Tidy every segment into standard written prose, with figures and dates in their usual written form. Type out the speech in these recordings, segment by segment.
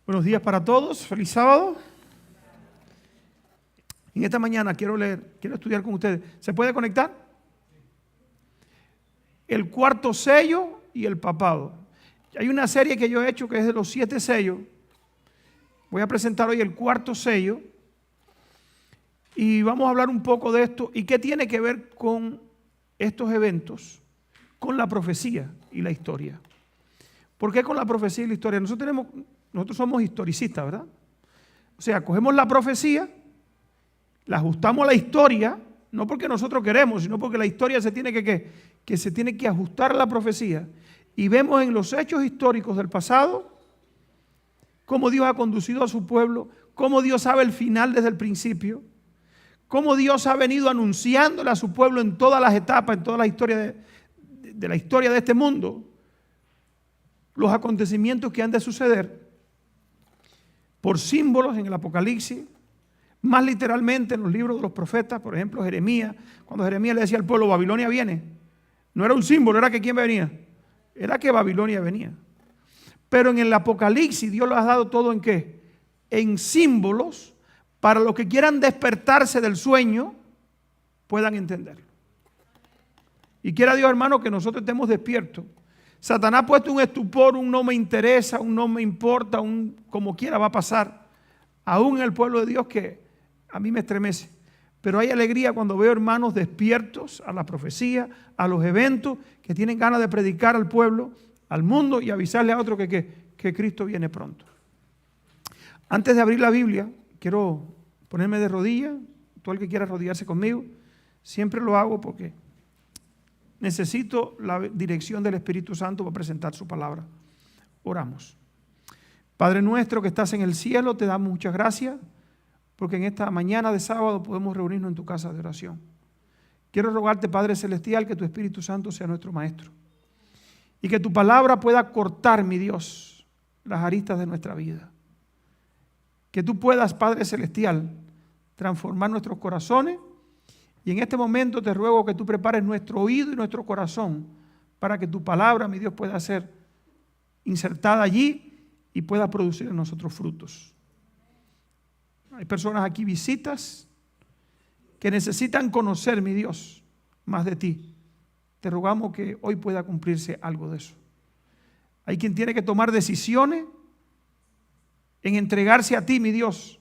Buenos días para todos, feliz sábado. En esta mañana quiero estudiar con ustedes. ¿Se puede conectar? El cuarto sello y el papado. Hay una serie que yo he hecho que es de los 7 sellos. Voy a presentar hoy el cuarto sello y vamos a hablar un poco de esto y qué tiene que ver con estos eventos, con la profecía y la historia. ¿Por qué con la profecía y la historia? Nosotros somos historicistas, ¿verdad? O sea, cogemos la profecía, la ajustamos a la historia, no porque nosotros queremos, sino porque la historia se tiene que ajustar a la profecía. Y vemos en los hechos históricos del pasado cómo Dios ha conducido a su pueblo, cómo Dios sabe el final desde el principio, cómo Dios ha venido anunciándole a su pueblo en todas las etapas, en toda la historia de la historia de este mundo, los acontecimientos que han de suceder por símbolos en el Apocalipsis, más literalmente en los libros de los profetas, por ejemplo Jeremías, cuando Jeremías le decía al pueblo, Babilonia viene, no era un símbolo, era que ¿quién venía? Era que Babilonia venía. Pero en el Apocalipsis Dios lo ha dado todo ¿en qué? En símbolos para los que quieran despertarse del sueño puedan entenderlo. Y quiera Dios, hermano, que nosotros estemos despiertos. Satanás ha puesto un estupor, un no me interesa, un no me importa, un como quiera va a pasar. Aún en el pueblo de Dios que a mí me estremece. Pero hay alegría cuando veo hermanos despiertos a la profecía, a los eventos, que tienen ganas de predicar al pueblo, al mundo y avisarle a otro que Cristo viene pronto. Antes de abrir la Biblia, quiero ponerme de rodillas. Todo el que quiera arrodillarse conmigo, siempre lo hago porque necesito la dirección del Espíritu Santo para presentar su palabra. Oramos. Padre nuestro que estás en el cielo, te damos muchas gracias porque en esta mañana de sábado podemos reunirnos en tu casa de oración. Quiero rogarte, Padre Celestial, que tu Espíritu Santo sea nuestro Maestro y que tu palabra pueda cortar, mi Dios, las aristas de nuestra vida. Que tú puedas, Padre Celestial, transformar nuestros corazones. Y en este momento te ruego que tú prepares nuestro oído y nuestro corazón para que tu palabra, mi Dios, pueda ser insertada allí y pueda producir en nosotros frutos. Hay personas aquí, visitas, que necesitan conocer, mi Dios, más de ti. Te rogamos que hoy pueda cumplirse algo de eso. Hay quien tiene que tomar decisiones en entregarse a ti, mi Dios,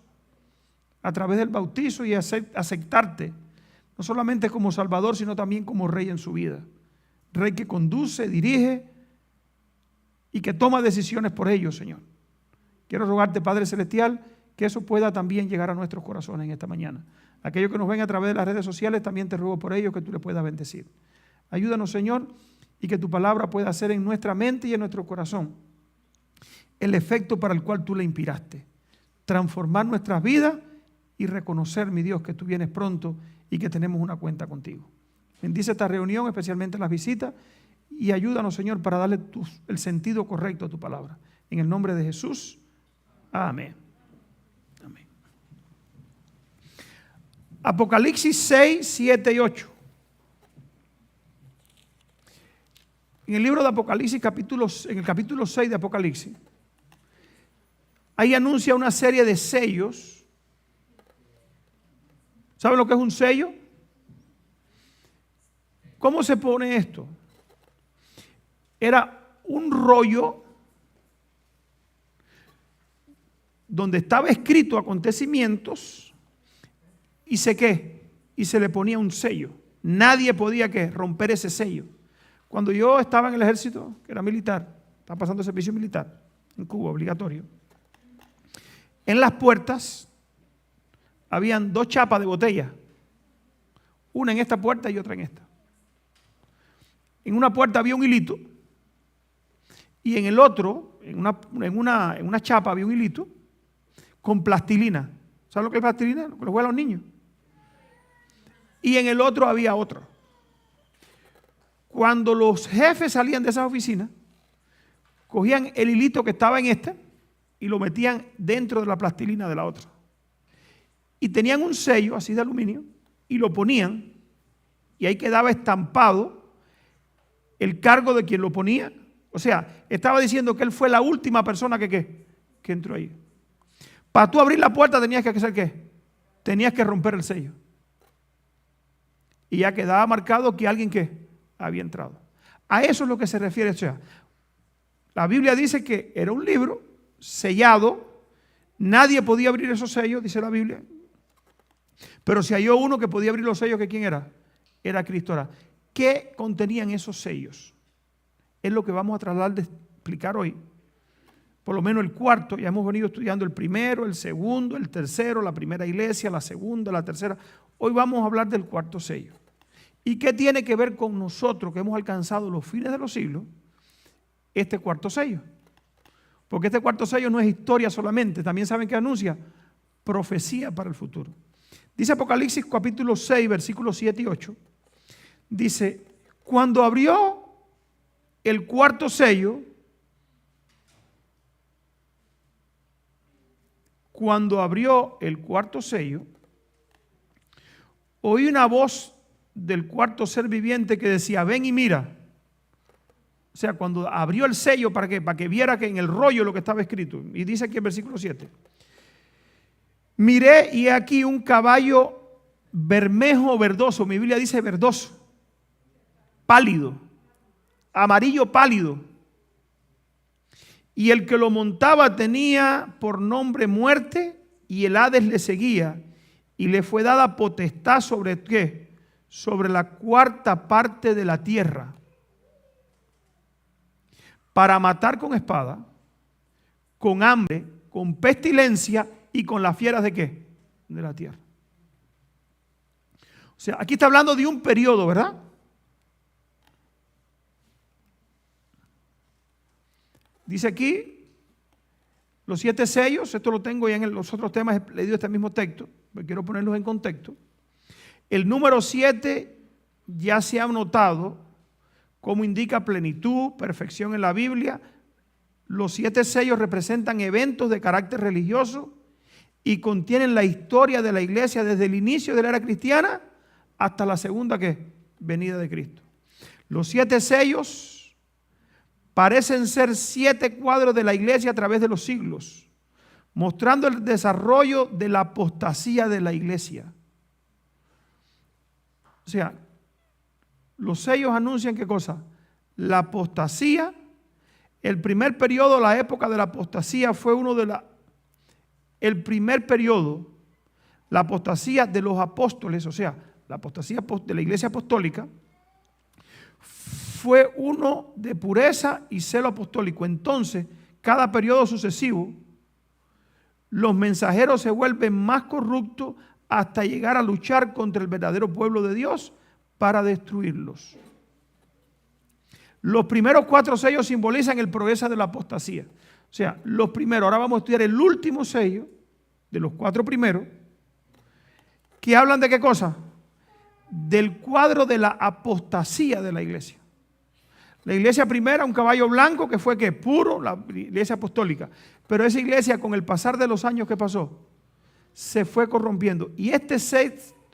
a través del bautizo y aceptarte. No solamente como Salvador, sino también como Rey en su vida. Rey que conduce, dirige y que toma decisiones por ellos, Señor. Quiero rogarte, Padre Celestial, que eso pueda también llegar a nuestros corazones en esta mañana. Aquellos que nos ven a través de las redes sociales, también te ruego por ellos que tú les puedas bendecir. Ayúdanos, Señor, y que tu palabra pueda hacer en nuestra mente y en nuestro corazón el efecto para el cual tú le inspiraste. Transformar nuestras vidas y reconocer, mi Dios, que tú vienes pronto y que tenemos una cuenta contigo. Bendice esta reunión, especialmente las visitas, y ayúdanos, Señor, para darle el sentido correcto a tu palabra. En el nombre de Jesús, amén. Amén. Apocalipsis 6, 7 y 8. En el libro de Apocalipsis, en el capítulo 6 de Apocalipsis, ahí anuncia una serie de sellos. ¿Saben lo que es un sello? ¿Cómo se pone esto? Era un rollo donde estaba escrito acontecimientos y se le ponía un sello. Nadie podía romper ese sello. Cuando yo estaba en el ejército, que era militar, estaba pasando servicio militar en Cuba, obligatorio, en las puertas habían 2 chapas de botella, una en esta puerta y otra en esta. En una puerta había un hilito y en el otro, en una chapa había un hilito con plastilina. ¿Sabes lo que es plastilina? Lo que juegan los niños. Y en el otro había otro. Cuando los jefes salían de esas oficinas, cogían el hilito que estaba en esta y lo metían dentro de la plastilina de la otra. Y tenían un sello así de aluminio y lo ponían y ahí quedaba estampado el cargo de quien lo ponía. O sea, estaba diciendo que él fue la última persona que que entró ahí. Para tú abrir la puerta tenías que hacer ¿qué? Tenías que romper el sello. Y ya quedaba marcado que alguien ¿qué? Había entrado. A eso es lo que se refiere. O sea, la Biblia dice que era un libro sellado, nadie podía abrir esos sellos, dice la Biblia. Pero se halló uno que podía abrir los sellos, ¿que quién era? Era Cristo. Ahora, ¿qué contenían esos sellos? Es lo que vamos a tratar de explicar hoy. Por lo menos el cuarto, ya hemos venido estudiando el primero, el segundo, el tercero, la primera iglesia, la segunda, la tercera. Hoy vamos a hablar del cuarto sello. ¿Y qué tiene que ver con nosotros que hemos alcanzado los fines de los siglos? Este cuarto sello. Porque este cuarto sello no es historia solamente, también saben que anuncia profecía para el futuro. Dice Apocalipsis capítulo 6, versículos 7 y 8. Dice, cuando abrió el cuarto sello, oí una voz del cuarto ser viviente que decía, ven y mira. O sea, cuando abrió el sello, ¿para qué? Para que viera que en el rollo lo que estaba escrito. Y dice aquí en versículo 7. Miré y he aquí un caballo bermejo verdoso. Mi Biblia dice verdoso. Pálido. Amarillo pálido. Y el que lo montaba tenía por nombre muerte, y el Hades le seguía. Y le fue dada potestad sobre ¿qué? Sobre la cuarta parte de la tierra, para matar con espada, con hambre, con pestilencia y con las fieras ¿de qué? De la tierra. O sea, aquí está hablando de un periodo, ¿verdad? Dice aquí los 7 sellos, esto lo tengo ya en los otros temas, he leído este mismo texto, pero quiero ponerlos en contexto. El número 7 ya se ha notado como indica plenitud, perfección en la Biblia. Los 7 sellos representan eventos de carácter religioso y contienen la historia de la iglesia desde el inicio de la era cristiana hasta la segunda ¿qué? Venida de Cristo. Los 7 sellos parecen ser 7 cuadros de la iglesia a través de los siglos, mostrando el desarrollo de la apostasía de la iglesia. O sea, los sellos anuncian ¿qué cosa? La apostasía. El primer periodo, la época de la apostasía, fue el primer periodo, la apostasía de los apóstoles, o sea, la apostasía de la iglesia apostólica, fue uno de pureza y celo apostólico. Entonces, cada periodo sucesivo, los mensajeros se vuelven más corruptos hasta llegar a luchar contra el verdadero pueblo de Dios para destruirlos. Los primeros 4 sellos simbolizan el progreso de la apostasía. O sea, los primeros, ahora vamos a estudiar el último sello de los 4 primeros, que hablan de qué cosa? Del cuadro de la apostasía de la iglesia. La iglesia primera, un caballo blanco que fue ¿qué? Puro, la iglesia apostólica. Pero esa iglesia con el pasar de los años que pasó, se fue corrompiendo. Y este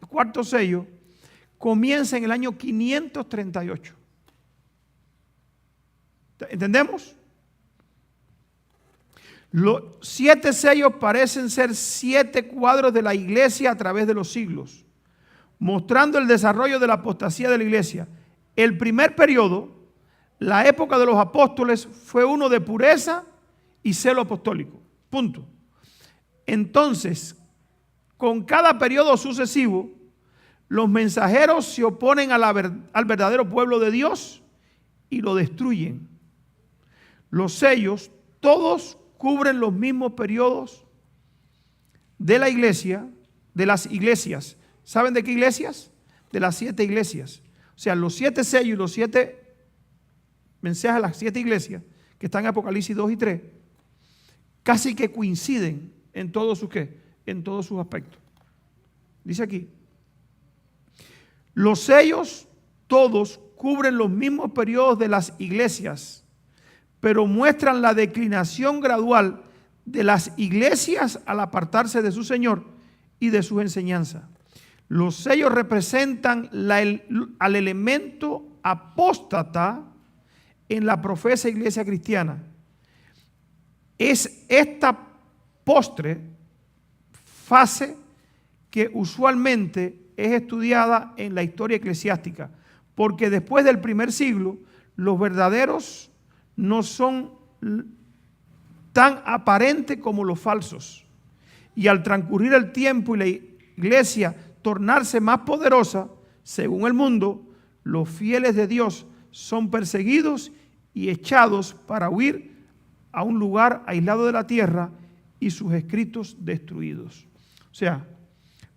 cuarto sello comienza en el año 538. ¿Entendemos? Los 7 sellos parecen ser 7 cuadros de la iglesia a través de los siglos, mostrando el desarrollo de la apostasía de la iglesia. El primer periodo, la época de los apóstoles, fue uno de pureza y celo apostólico. Punto. Entonces, con cada periodo sucesivo, los mensajeros se oponen al verdadero pueblo de Dios y lo destruyen. Los sellos, todos cubren los mismos periodos de la iglesia, de las iglesias. ¿Saben de qué iglesias? De las 7 iglesias. O sea, los 7 sellos y los 7 mensajes a las 7 iglesias que están en Apocalipsis 2 y 3, casi que coinciden en todos sus ¿qué? En todos sus aspectos. Dice aquí, los sellos todos cubren los mismos periodos de las iglesias, pero muestran la declinación gradual de las iglesias al apartarse de su Señor y de sus enseñanzas. Los sellos representan al elemento apóstata en la profesa iglesia cristiana. es esta postre fase que usualmente es estudiada en la historia eclesiástica, porque después del primer siglo los verdaderos no son tan aparentes como los falsos. Y al transcurrir el tiempo y la iglesia tornarse más poderosa, según el mundo, los fieles de Dios son perseguidos y echados para huir a un lugar aislado de la tierra y sus escritos destruidos. O sea,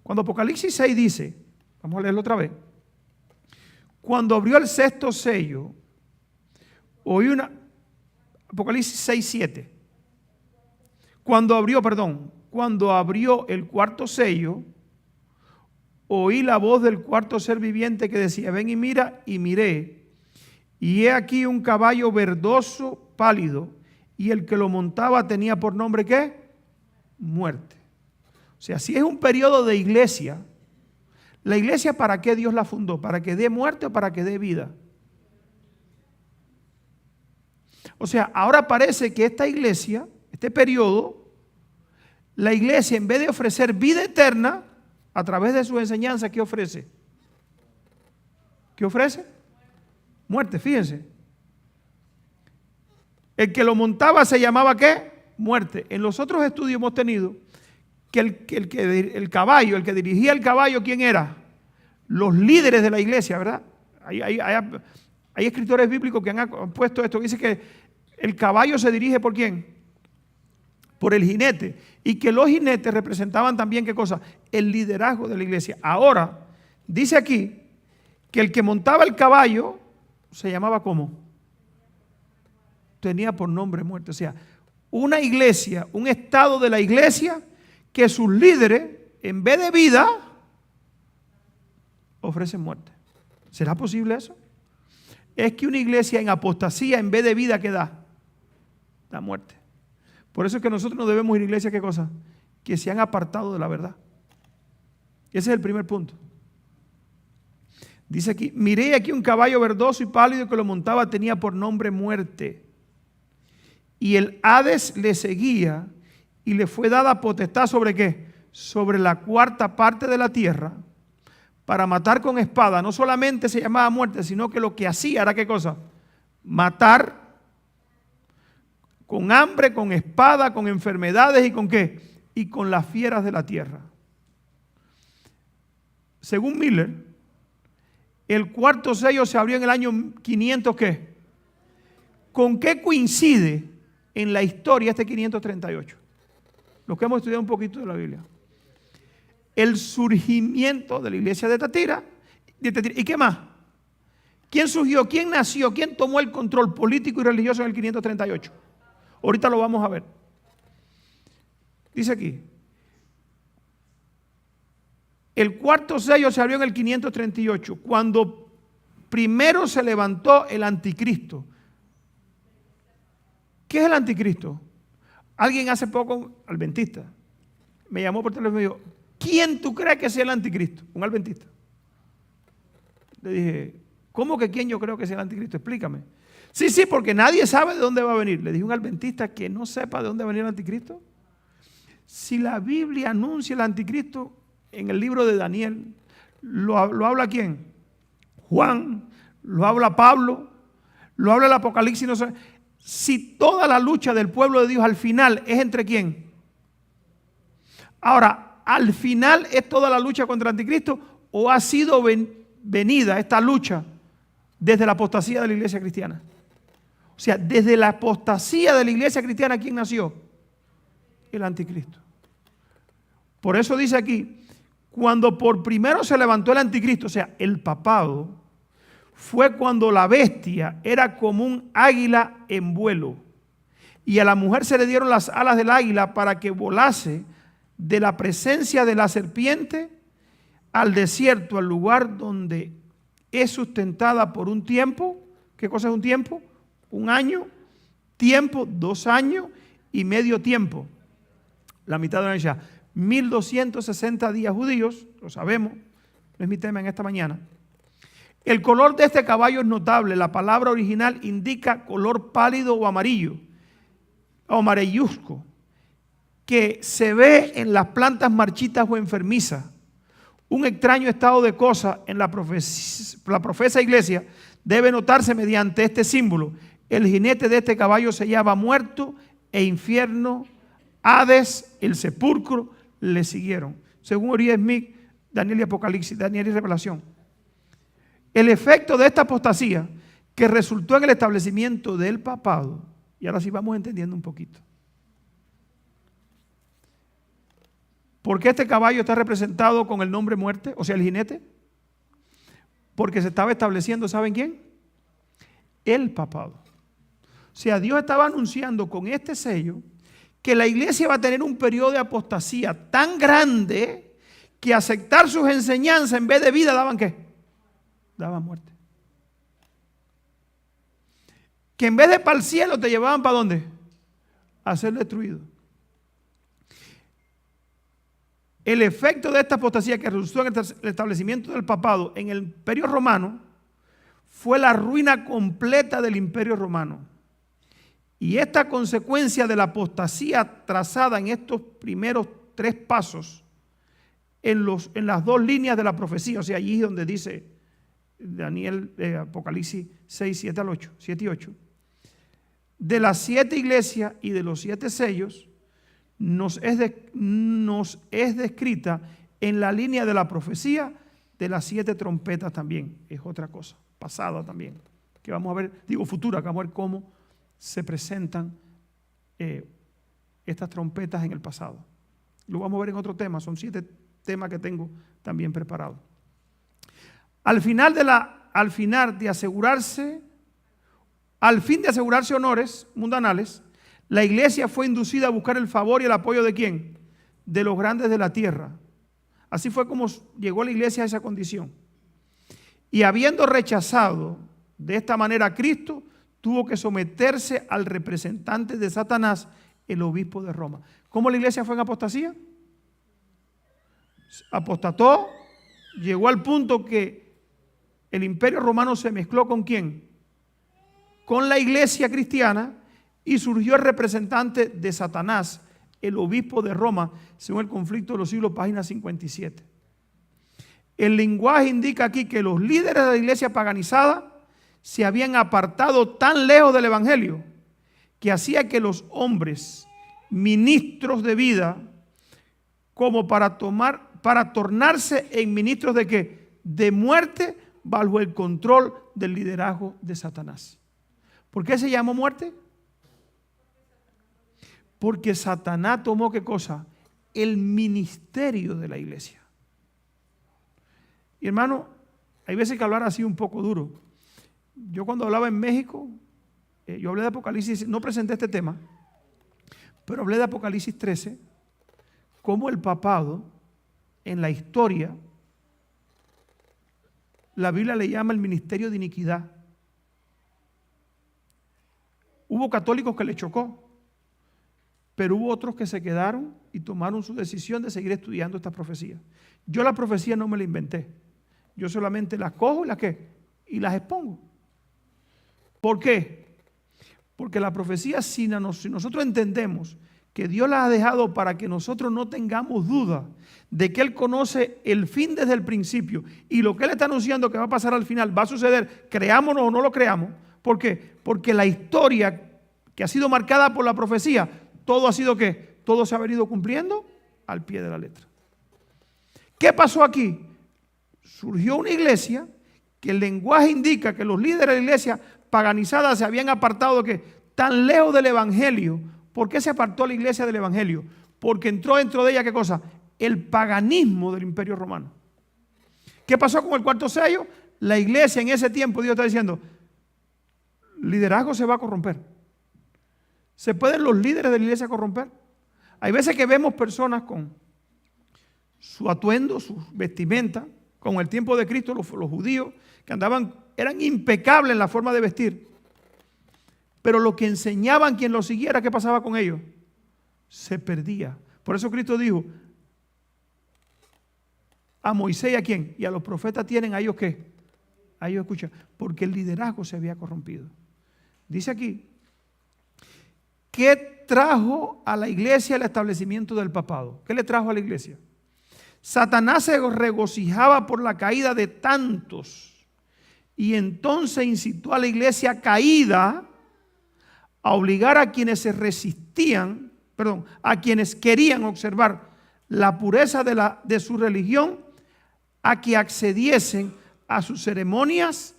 cuando Apocalipsis 6 dice, vamos a leerlo otra vez, cuando abrió el sexto sello, oí una, Apocalipsis 6, 7, cuando abrió el cuarto sello, oí la voz del cuarto ser viviente que decía, ven y mira, y miré, y he aquí un caballo verdoso, pálido, y el que lo montaba tenía por nombre, ¿qué? Muerte. O sea, si es un periodo de iglesia, ¿la iglesia para qué Dios la fundó? ¿Para que dé muerte o para que dé vida? O sea, ahora parece que esta iglesia, este periodo, la iglesia en vez de ofrecer vida eterna, a través de su enseñanza, ¿qué ofrece? ¿Qué ofrece? Muerte, fíjense. El que lo montaba se llamaba ¿qué? Muerte. En los otros estudios hemos tenido que el caballo, el que dirigía el caballo, ¿quién era? Los líderes de la iglesia, ¿verdad? Hay escritores bíblicos que han puesto esto, que dice que el caballo se dirige ¿por quién? Por el jinete. Y que los jinetes representaban también, ¿qué cosa? El liderazgo de la iglesia. Ahora, dice aquí que el que montaba el caballo se llamaba ¿cómo? Tenía por nombre muerte. O sea, una iglesia, un estado de la iglesia que sus líderes, en vez de vida, ofrecen muerte. ¿Será posible eso? Es que una iglesia en apostasía, en vez de vida, ¿qué da? Da muerte. Por eso es que nosotros no debemos ir a iglesias, ¿qué cosa? Que se han apartado de la verdad. Ese es el primer punto. Dice aquí, miré aquí un caballo verdoso y pálido que lo montaba, tenía por nombre muerte. Y el Hades le seguía y le fue dada potestad ¿sobre qué? Sobre la cuarta parte de la tierra para matar con espada. No solamente se llamaba muerte, sino que lo que hacía era ¿qué cosa? Matar con hambre, con espada, con enfermedades y con ¿qué? Y con las fieras de la tierra. Según Miller, el cuarto sello se abrió en el año 500 ¿qué? ¿Con qué coincide en la historia este 538? Los que hemos estudiado un poquito de la Biblia. El surgimiento de la iglesia de Tiatira. ¿Y qué más? ¿Quién surgió? ¿Quién nació? ¿Quién tomó el control político y religioso en el 538? Ahorita lo vamos a ver. Dice aquí, el cuarto sello se abrió en el 538, cuando primero se levantó el anticristo. ¿Qué es el anticristo? Alguien hace poco, adventista, me llamó por teléfono y me dijo, ¿quién tú crees que sea el anticristo? Un adventista. Le dije, ¿cómo que quién yo creo que sea el anticristo? Explícame. Sí, porque nadie sabe de dónde va a venir. Le dije a un adventista que no sepa de dónde va a venir el anticristo. Si la Biblia anuncia el anticristo en el libro de Daniel, ¿lo habla quién? Juan, lo habla Pablo, lo habla el Apocalipsis. No sé. Si toda la lucha del pueblo de Dios al final es entre quién. Ahora, al final es toda la lucha contra el anticristo o ha sido venida esta lucha desde la apostasía de la iglesia cristiana. O sea, desde la apostasía de la iglesia cristiana, ¿quién nació? El anticristo. Por eso dice aquí, cuando por primero se levantó el anticristo, o sea, el papado, fue cuando la bestia era como un águila en vuelo. Y a la mujer se le dieron las alas del águila para que volase de la presencia de la serpiente al desierto, al lugar donde es sustentada por un tiempo. ¿Qué cosa es un tiempo? Un año, tiempo, 2 años y medio tiempo. La mitad de una ya. 1260 días judíos, lo sabemos, no es mi tema en esta mañana. El color de este caballo es notable. La palabra original indica color pálido o amarillo. o amarilluzco que se ve en las plantas marchitas o enfermizas, un extraño estado de cosas en la profesa iglesia, debe notarse mediante este símbolo. El jinete de este caballo se llama muerto e infierno, Hades, el sepulcro, le siguieron. Según Uriah Smith, Daniel y Apocalipsis, Daniel y Revelación. El efecto de esta apostasía que resultó en el establecimiento del papado, y ahora sí vamos entendiendo un poquito. ¿Por qué este caballo está representado con el nombre muerte, o sea el jinete? Porque se estaba estableciendo, ¿saben quién? El papado. O sea, Dios estaba anunciando con este sello que la iglesia va a tener un periodo de apostasía tan grande que aceptar sus enseñanzas en vez de vida daban ¿qué? Daban muerte. Que en vez de para el cielo te llevaban ¿para dónde? A ser destruido. El efecto de esta apostasía que resultó en el establecimiento del papado en el imperio romano fue la ruina completa del imperio romano. Y esta consecuencia de la apostasía trazada en estos primeros 3 pasos, en las 2 líneas de la profecía, o sea, allí donde dice Daniel, Apocalipsis 6, 7 al 8, 7 y 8, de las 7 iglesias y de los 7 sellos, nos es descrita en la línea de la profecía de las 7 trompetas también. Es otra cosa, pasada también, que vamos a ver, digo futura, que vamos a ver cómo se presentan estas trompetas en el pasado. Lo vamos a ver en otro tema, son 7 temas que tengo también preparados. Al fin de asegurarse honores mundanales, la iglesia fue inducida a buscar el favor y el apoyo ¿de quién? De los grandes de la tierra. Así fue como llegó la iglesia a esa condición. Y habiendo rechazado de esta manera a Cristo, tuvo que someterse al representante de Satanás, el obispo de Roma. ¿Cómo la iglesia fue en apostasía? Apostató, llegó al punto que el imperio romano se mezcló ¿con quién? Con la iglesia cristiana, y surgió el representante de Satanás, el obispo de Roma, según el conflicto de los siglos, página 57. El lenguaje indica aquí que los líderes de la iglesia paganizada se habían apartado tan lejos del evangelio que hacía que los hombres, ministros de vida, como para tornarse en ministros de ¿qué? De muerte, bajo el control del liderazgo de Satanás. ¿Por qué se llamó muerte? Porque Satanás tomó ¿qué cosa? El ministerio de la iglesia. Y hermano, hay veces que hablar así un poco duro. Yo cuando hablaba en México, yo hablé de Apocalipsis, no presenté este tema, pero hablé de Apocalipsis 13, cómo el papado en la historia, la Biblia le llama el ministerio de iniquidad. Hubo católicos que le chocó, pero hubo otros que se quedaron y tomaron su decisión de seguir estudiando esta profecía. Yo la profecía no me la inventé. Yo solamente las cojo y las expongo. ¿Por qué? Porque la profecía, si nosotros entendemos que Dios la ha dejado para que nosotros no tengamos duda de que Él conoce el fin desde el principio y lo que Él está anunciando que va a pasar al final va a suceder, creámonos o no lo creamos. ¿Por qué? Porque la historia que ha sido marcada por la profecía, todo ha sido ¿qué? Todo se ha venido cumpliendo al pie de la letra. ¿Qué pasó aquí? Surgió una iglesia que el lenguaje indica que los líderes de la iglesia paganizada se habían apartado de ¿qué? Tan lejos del evangelio. ¿Por qué se apartó la iglesia del evangelio? Porque entró dentro de ella ¿qué cosa? El paganismo del imperio romano. ¿Qué pasó con el 4º sello? La iglesia en ese tiempo, Dios está diciendo, liderazgo se va a corromper. ¿Se pueden los líderes de la iglesia corromper? Hay veces que vemos personas con su atuendo, su vestimenta, como el tiempo de Cristo, los judíos, que eran impecables en la forma de vestir. Pero lo que enseñaban quien lo siguiera, ¿qué pasaba con ellos? Se perdía. Por eso Cristo dijo, a Moisés y a quién, y a los profetas tienen a ellos ¿qué? A ellos escuchan, porque el liderazgo se había corrompido. Dice aquí, ¿qué trajo a la iglesia el establecimiento del papado? ¿Qué le trajo a la iglesia? Satanás se regocijaba por la caída de tantos y entonces incitó a la iglesia caída a obligar a quienes se resistían, a quienes querían observar la pureza de su religión, a que accediesen a sus ceremonias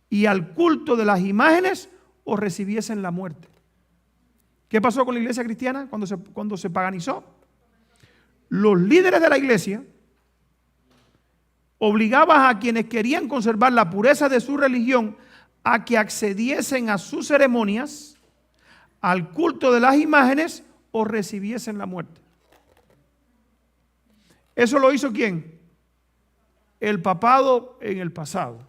y al culto de las imágenes o recibiesen la muerte. ¿Qué pasó con la iglesia cristiana cuando se paganizó? Los líderes de la iglesia obligaban a quienes querían conservar la pureza de su religión a que accediesen a sus ceremonias, al culto de las imágenes o recibiesen la muerte. ¿Eso lo hizo quién? El papado en el pasado.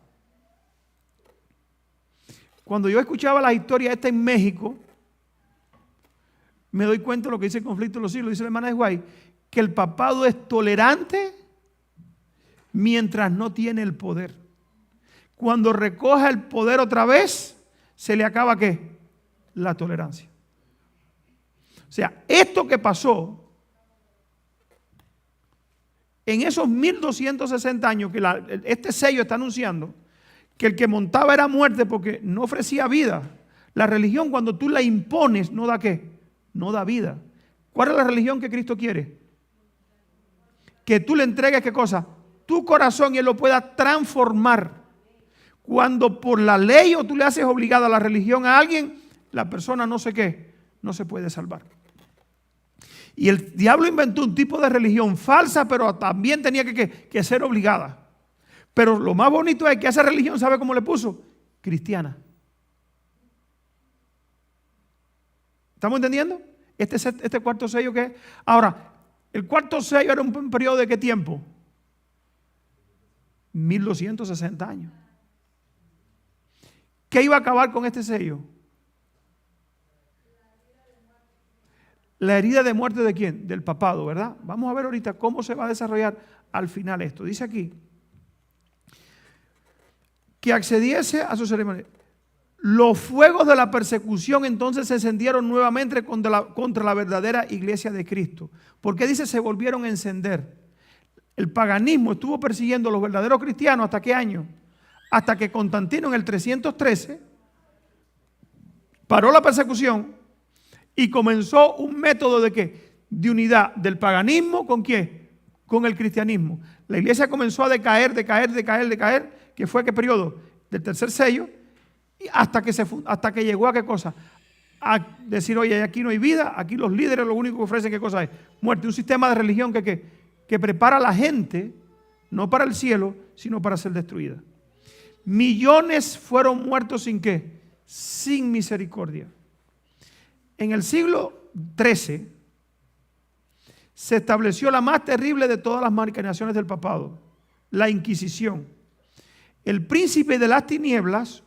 Cuando yo escuchaba la historia esta en México, me doy cuenta de lo que dice el conflicto de los siglos, dice la hermana de White, que el papado es tolerante mientras no tiene el poder. Cuando recoja el poder otra vez, se le acaba ¿qué? La tolerancia. O sea, esto que pasó en esos 1260 años que este sello está anunciando que el que montaba era muerte porque no ofrecía vida. La religión, cuando tú la impones, no da ¿qué? No da vida. ¿Cuál es la religión que Cristo quiere? Que tú le entregues ¿qué cosa? Tu corazón y Él lo pueda transformar. Cuando por la ley o tú le haces obligada la religión a alguien, la persona no sé qué, no se puede salvar. Y el diablo inventó un tipo de religión falsa, pero también tenía que ser obligada. Pero lo más bonito es que a esa religión, ¿sabe cómo le puso? Cristiana. ¿Estamos entendiendo? Este cuarto sello que es. Ahora, el cuarto sello era un periodo de ¿qué tiempo? 1260 años. ¿Qué iba a acabar con este sello? La herida de muerte ¿de quién? Del papado, ¿verdad? Vamos a ver ahorita cómo se va a desarrollar al final esto. Dice aquí que accediese a su ceremonia. Los fuegos de la persecución entonces se encendieron nuevamente contra la verdadera iglesia de Cristo. ¿Por qué dice se volvieron a encender? El paganismo estuvo persiguiendo a los verdaderos cristianos ¿hasta qué año? Hasta que Constantino en el 313 paró la persecución y comenzó un método de ¿qué? De unidad del paganismo ¿con quién? Con el cristianismo. La iglesia comenzó a decaer, que fue ¿qué periodo? Del tercer sello, y hasta que llegó a ¿qué cosa? A decir, oye, aquí no hay vida, aquí los líderes lo único que ofrecen ¿qué cosa es? Muerte. Un sistema de religión que prepara a la gente, no para el cielo, sino para ser destruida. Millones fueron muertos sin ¿qué? Sin misericordia. En el siglo XIII se estableció la más terrible de todas las maquinaciones del papado, la Inquisición. El príncipe de las tinieblas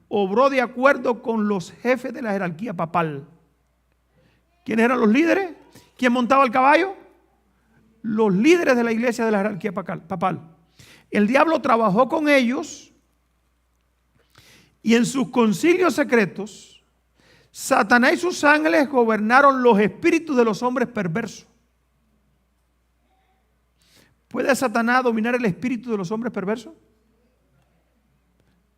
obró de acuerdo con los jefes de la jerarquía papal. ¿Quiénes eran los líderes? ¿Quién montaba el caballo? Los líderes de la iglesia de la jerarquía papal. El diablo trabajó con ellos y en sus concilios secretos, Satanás y sus ángeles gobernaron los espíritus de los hombres perversos. ¿Puede Satanás dominar el espíritu de los hombres perversos?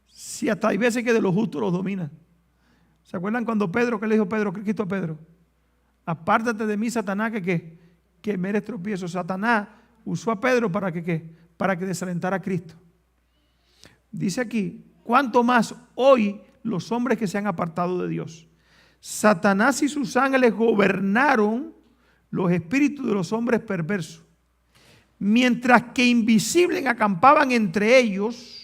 Si hasta hay veces que de los justos los domina. ¿Se acuerdan cuando Pedro, que le dijo Pedro, Cristo a Pedro? Apártate de mí, Satanás, que me eres tropiezo. Satanás usó a Pedro para que desalentara a Cristo. Dice aquí, ¿cuánto más hoy los hombres que se han apartado de Dios? Satanás y sus ángeles gobernaron los espíritus de los hombres perversos. Mientras que invisibles acampaban entre ellos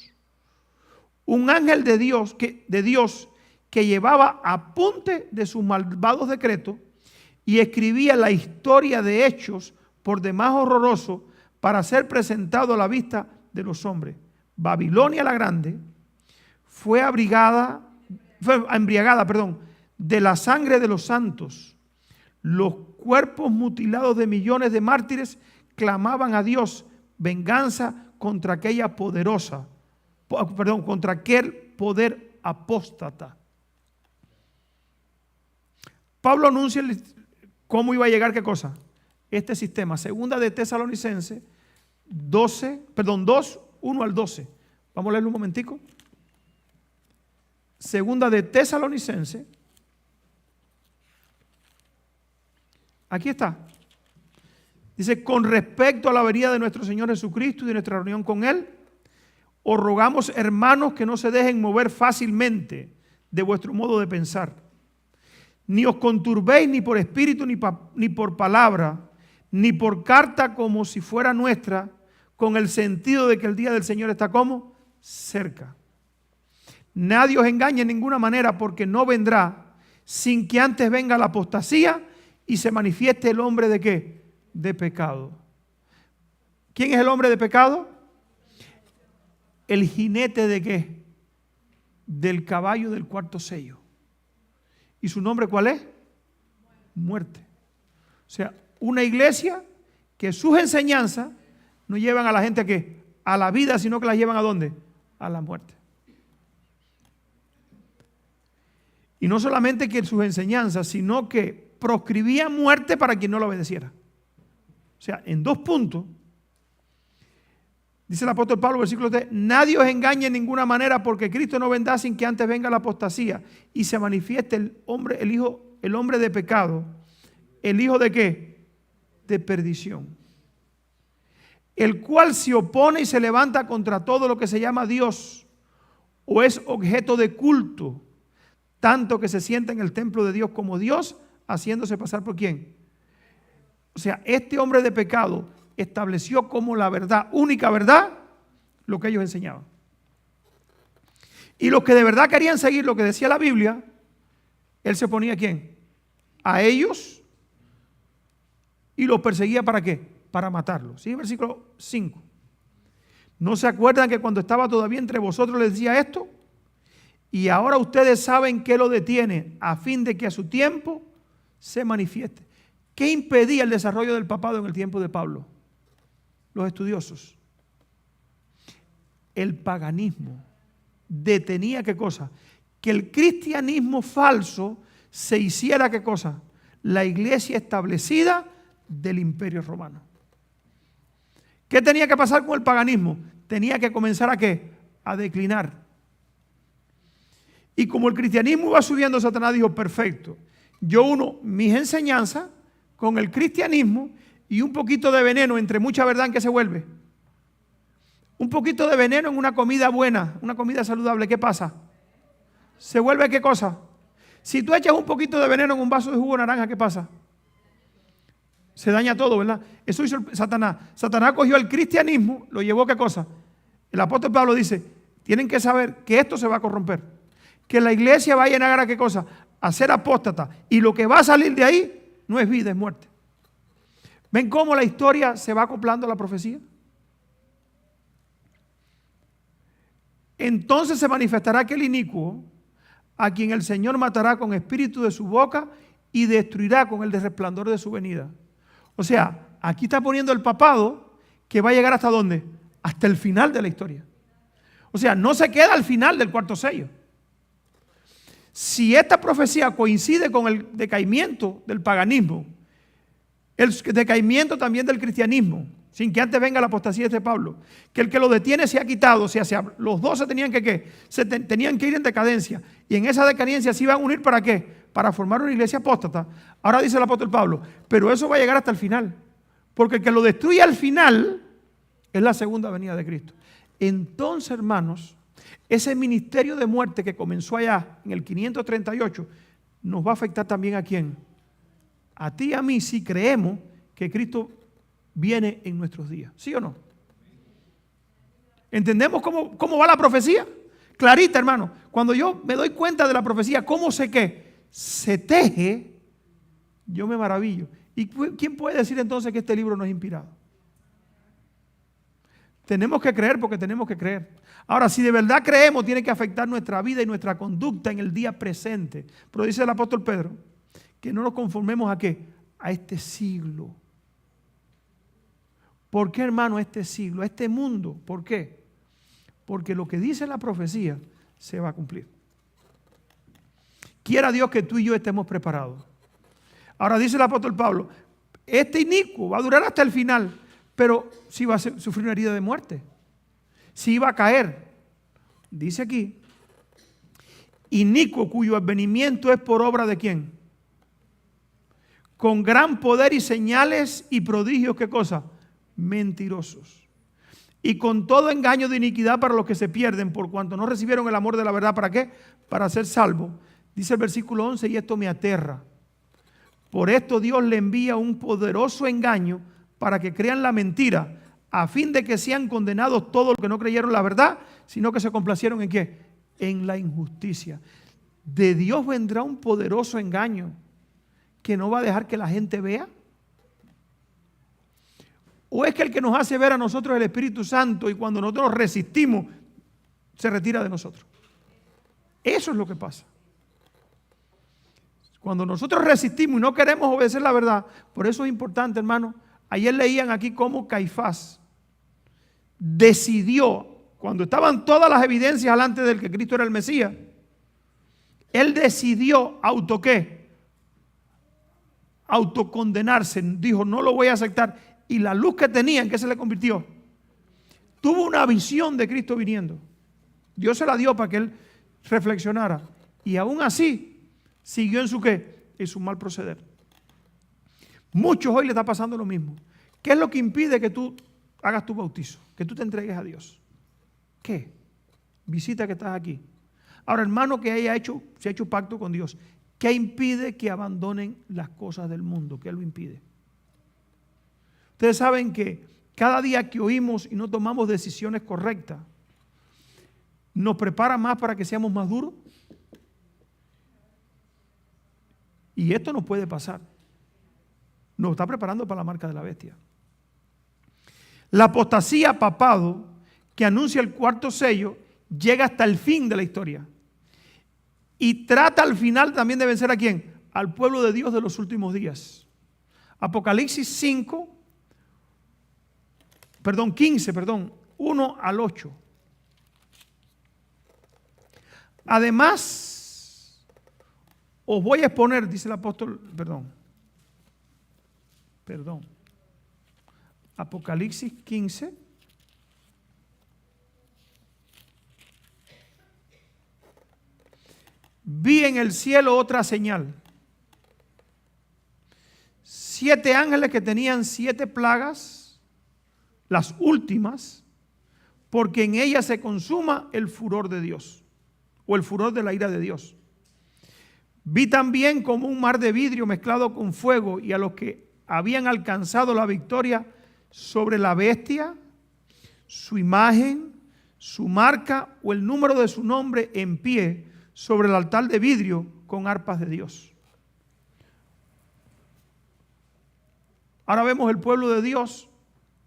un ángel de Dios que llevaba apunte de sus malvados decretos y escribía la historia de hechos por demás horroroso para ser presentado a la vista de los hombres. Babilonia la Grande fue embriagada de la sangre de los santos. Los cuerpos mutilados de millones de mártires clamaban a Dios venganza contra contra aquel poder apóstata. Pablo anuncia cómo iba a llegar, ¿qué cosa? Este sistema. Segunda de Tesalonicenses 2, 1 al 12. Vamos a leerlo un momentico. Segunda de Tesalonicenses. Aquí está. Dice, con respecto a la venida de nuestro Señor Jesucristo y de nuestra reunión con Él, os rogamos, hermanos, que no se dejen mover fácilmente de vuestro modo de pensar. Ni os conturbéis ni por espíritu, ni por palabra, ni por carta como si fuera nuestra, con el sentido de que el día del Señor está como cerca. Nadie os engañe en ninguna manera, porque no vendrá sin que antes venga la apostasía y se manifieste el hombre de ¿qué? De pecado. ¿Quién es el hombre de pecado? El jinete de ¿qué? Del caballo del cuarto sello. ¿Y su nombre cuál es? Muerte. O sea, una iglesia que sus enseñanzas no llevan a la gente ¿a qué? A la vida, sino que la llevan ¿a dónde? A la muerte. Y no solamente que sus enseñanzas, sino que proscribían muerte para quien no la obedeciera. O sea, en 2 puntos, dice el apóstol Pablo, versículo 3, nadie os engañe en ninguna manera, porque Cristo no vendrá sin que antes venga la apostasía y se manifieste el hombre de pecado, el hijo de ¿qué? De perdición, el cual se opone y se levanta contra todo lo que se llama Dios o es objeto de culto, tanto que se sienta en el templo de Dios como Dios, haciéndose pasar por ¿quién? O sea, este hombre de pecado estableció como la verdad, única verdad, lo que ellos enseñaban. Y los que de verdad querían seguir lo que decía la Biblia, él se oponía ¿a quién? A ellos, y los perseguía ¿para qué? Para matarlos. ¿Sí? Versículo 5. ¿No se acuerdan que cuando estaba todavía entre vosotros les decía esto? Y ahora ustedes saben que lo detiene a fin de que a su tiempo se manifieste. ¿Qué impedía el desarrollo del papado en el tiempo de Pablo? Los estudiosos. El paganismo detenía ¿qué cosa? Que el cristianismo falso se hiciera ¿qué cosa? La iglesia establecida del Imperio Romano. ¿Qué tenía que pasar con el paganismo? Tenía que comenzar ¿a qué? A declinar. Y como el cristianismo iba subiendo, Satanás dijo, perfecto, yo uno mis enseñanzas con el cristianismo y un poquito de veneno entre mucha verdad, ¿en qué se vuelve? Un poquito de veneno en una comida buena, una comida saludable, ¿qué pasa? ¿Se vuelve qué cosa? Si tú echas un poquito de veneno en un vaso de jugo de naranja, ¿qué pasa? Se daña todo, ¿verdad? Eso hizo Satanás. Satanás cogió el cristianismo, lo llevó ¿qué cosa? El apóstol Pablo dice, tienen que saber que esto se va a corromper. Que la iglesia va a llegar a ¿qué cosa? A ser apóstata. Y lo que va a salir de ahí no es vida, es muerte. ¿Ven cómo la historia se va acoplando a la profecía? Entonces se manifestará aquel inicuo a quien el Señor matará con espíritu de su boca y destruirá con el resplandor de su venida. O sea, aquí está poniendo el papado que va a llegar ¿hasta dónde? Hasta el final de la historia. O sea, no se queda al final del cuarto sello. Si esta profecía coincide con el decaimiento del paganismo, el decaimiento también del cristianismo, sin que antes venga la apostasía de Pablo, que el que lo detiene se ha quitado, o sea, los dos se tenían tenían que ir en decadencia, y en esa decadencia se iban a unir ¿para qué? Para formar una iglesia apóstata. Ahora dice el apóstol Pablo, pero eso va a llegar hasta el final, porque el que lo destruye al final es la segunda venida de Cristo. Entonces, hermanos, ese ministerio de muerte que comenzó allá en el 538 nos va a afectar también ¿a quién? A ti y a mí, si creemos que Cristo viene en nuestros días. ¿Sí o no? ¿Entendemos cómo va la profecía? Clarita, hermano. Cuando yo me doy cuenta de la profecía, cómo sé que se teje, yo me maravillo. ¿Y quién puede decir entonces que este libro no es inspirado? Tenemos que creer porque tenemos que creer. Ahora, si de verdad creemos, tiene que afectar nuestra vida y nuestra conducta en el día presente. Pero dice el apóstol Pedro, que no nos conformemos ¿a qué? A este siglo. ¿Por qué, hermano, a este siglo, a este mundo? ¿Por qué? Porque lo que dice la profecía se va a cumplir. Quiera Dios que tú y yo estemos preparados. Ahora dice el apóstol Pablo, este inicuo va a durar hasta el final, pero sí va a sufrir una herida de muerte, sí va a caer. Dice aquí, inicuo cuyo advenimiento es por obra de ¿quién? Con gran poder y señales y prodigios, ¿qué cosa? Mentirosos. Y con todo engaño de iniquidad para los que se pierden, por cuanto no recibieron el amor de la verdad. ¿Para qué? Para ser salvos. Dice el versículo 11, y esto me aterra. Por esto Dios le envía un poderoso engaño para que crean la mentira, a fin de que sean condenados todos los que no creyeron la verdad, sino que se complacieron ¿en qué? En la injusticia. De Dios vendrá un poderoso engaño que no va a dejar que la gente vea. ¿O es que el que nos hace ver a nosotros es el Espíritu Santo y cuando nosotros resistimos, se retira de nosotros? Eso es lo que pasa. Cuando nosotros resistimos y no queremos obedecer la verdad, por eso es importante, hermano. Ayer leían aquí cómo Caifás decidió, cuando estaban todas las evidencias delante del que Cristo era el Mesías, él decidió autocondenarse. Dijo, no lo voy a aceptar. Y la luz que tenía, ¿en qué se le convirtió? Tuvo una visión de Cristo viniendo. Dios se la dio para que él reflexionara. Y aún así, siguió en su ¿qué? En su mal proceder. Muchos hoy le está pasando lo mismo. ¿Qué es lo que impide que tú hagas tu bautizo? Que tú te entregues a Dios. ¿Qué? Visita que estás aquí. Ahora, hermano que se ha hecho pacto con Dios, ¿qué impide que abandonen las cosas del mundo? ¿Qué lo impide? Ustedes saben que cada día que oímos y no tomamos decisiones correctas, nos prepara más para que seamos más duros. Y esto nos puede pasar. Nos está preparando para la marca de la bestia. La apostasía papado que anuncia el cuarto sello llega hasta el fin de la historia. Y trata al final también de vencer ¿a quién? Al pueblo de Dios de los últimos días. Apocalipsis 15, 1 al 8. Además, os voy a exponer, dice el apóstol, Apocalipsis 15. Vi en el cielo otra señal. 7 ángeles que tenían 7 plagas, las últimas, porque en ellas se consuma el furor de Dios, o el furor de la ira de Dios. Vi también como un mar de vidrio mezclado con fuego, y a los que habían alcanzado la victoria sobre la bestia, su imagen, su marca o el número de su nombre en pie sobre el altar de vidrio con arpas de Dios. Ahora vemos el pueblo de Dios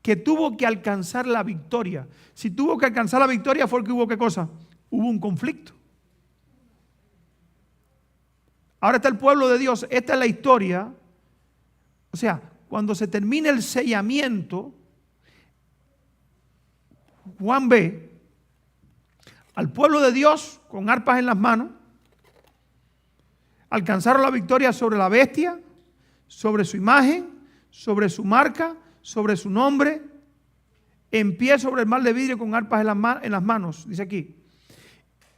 que tuvo que alcanzar la victoria. Si tuvo que alcanzar la victoria fue porque hubo ¿qué cosa? Hubo un conflicto. Ahora está el pueblo de Dios. Esta es la historia. O sea, cuando se termine el sellamiento, Juan ve al pueblo de Dios con arpas en las manos. Alcanzaron la victoria sobre la bestia, sobre su imagen, sobre su marca, sobre su nombre, en pie sobre el mar de vidrio con arpas en las manos, dice aquí.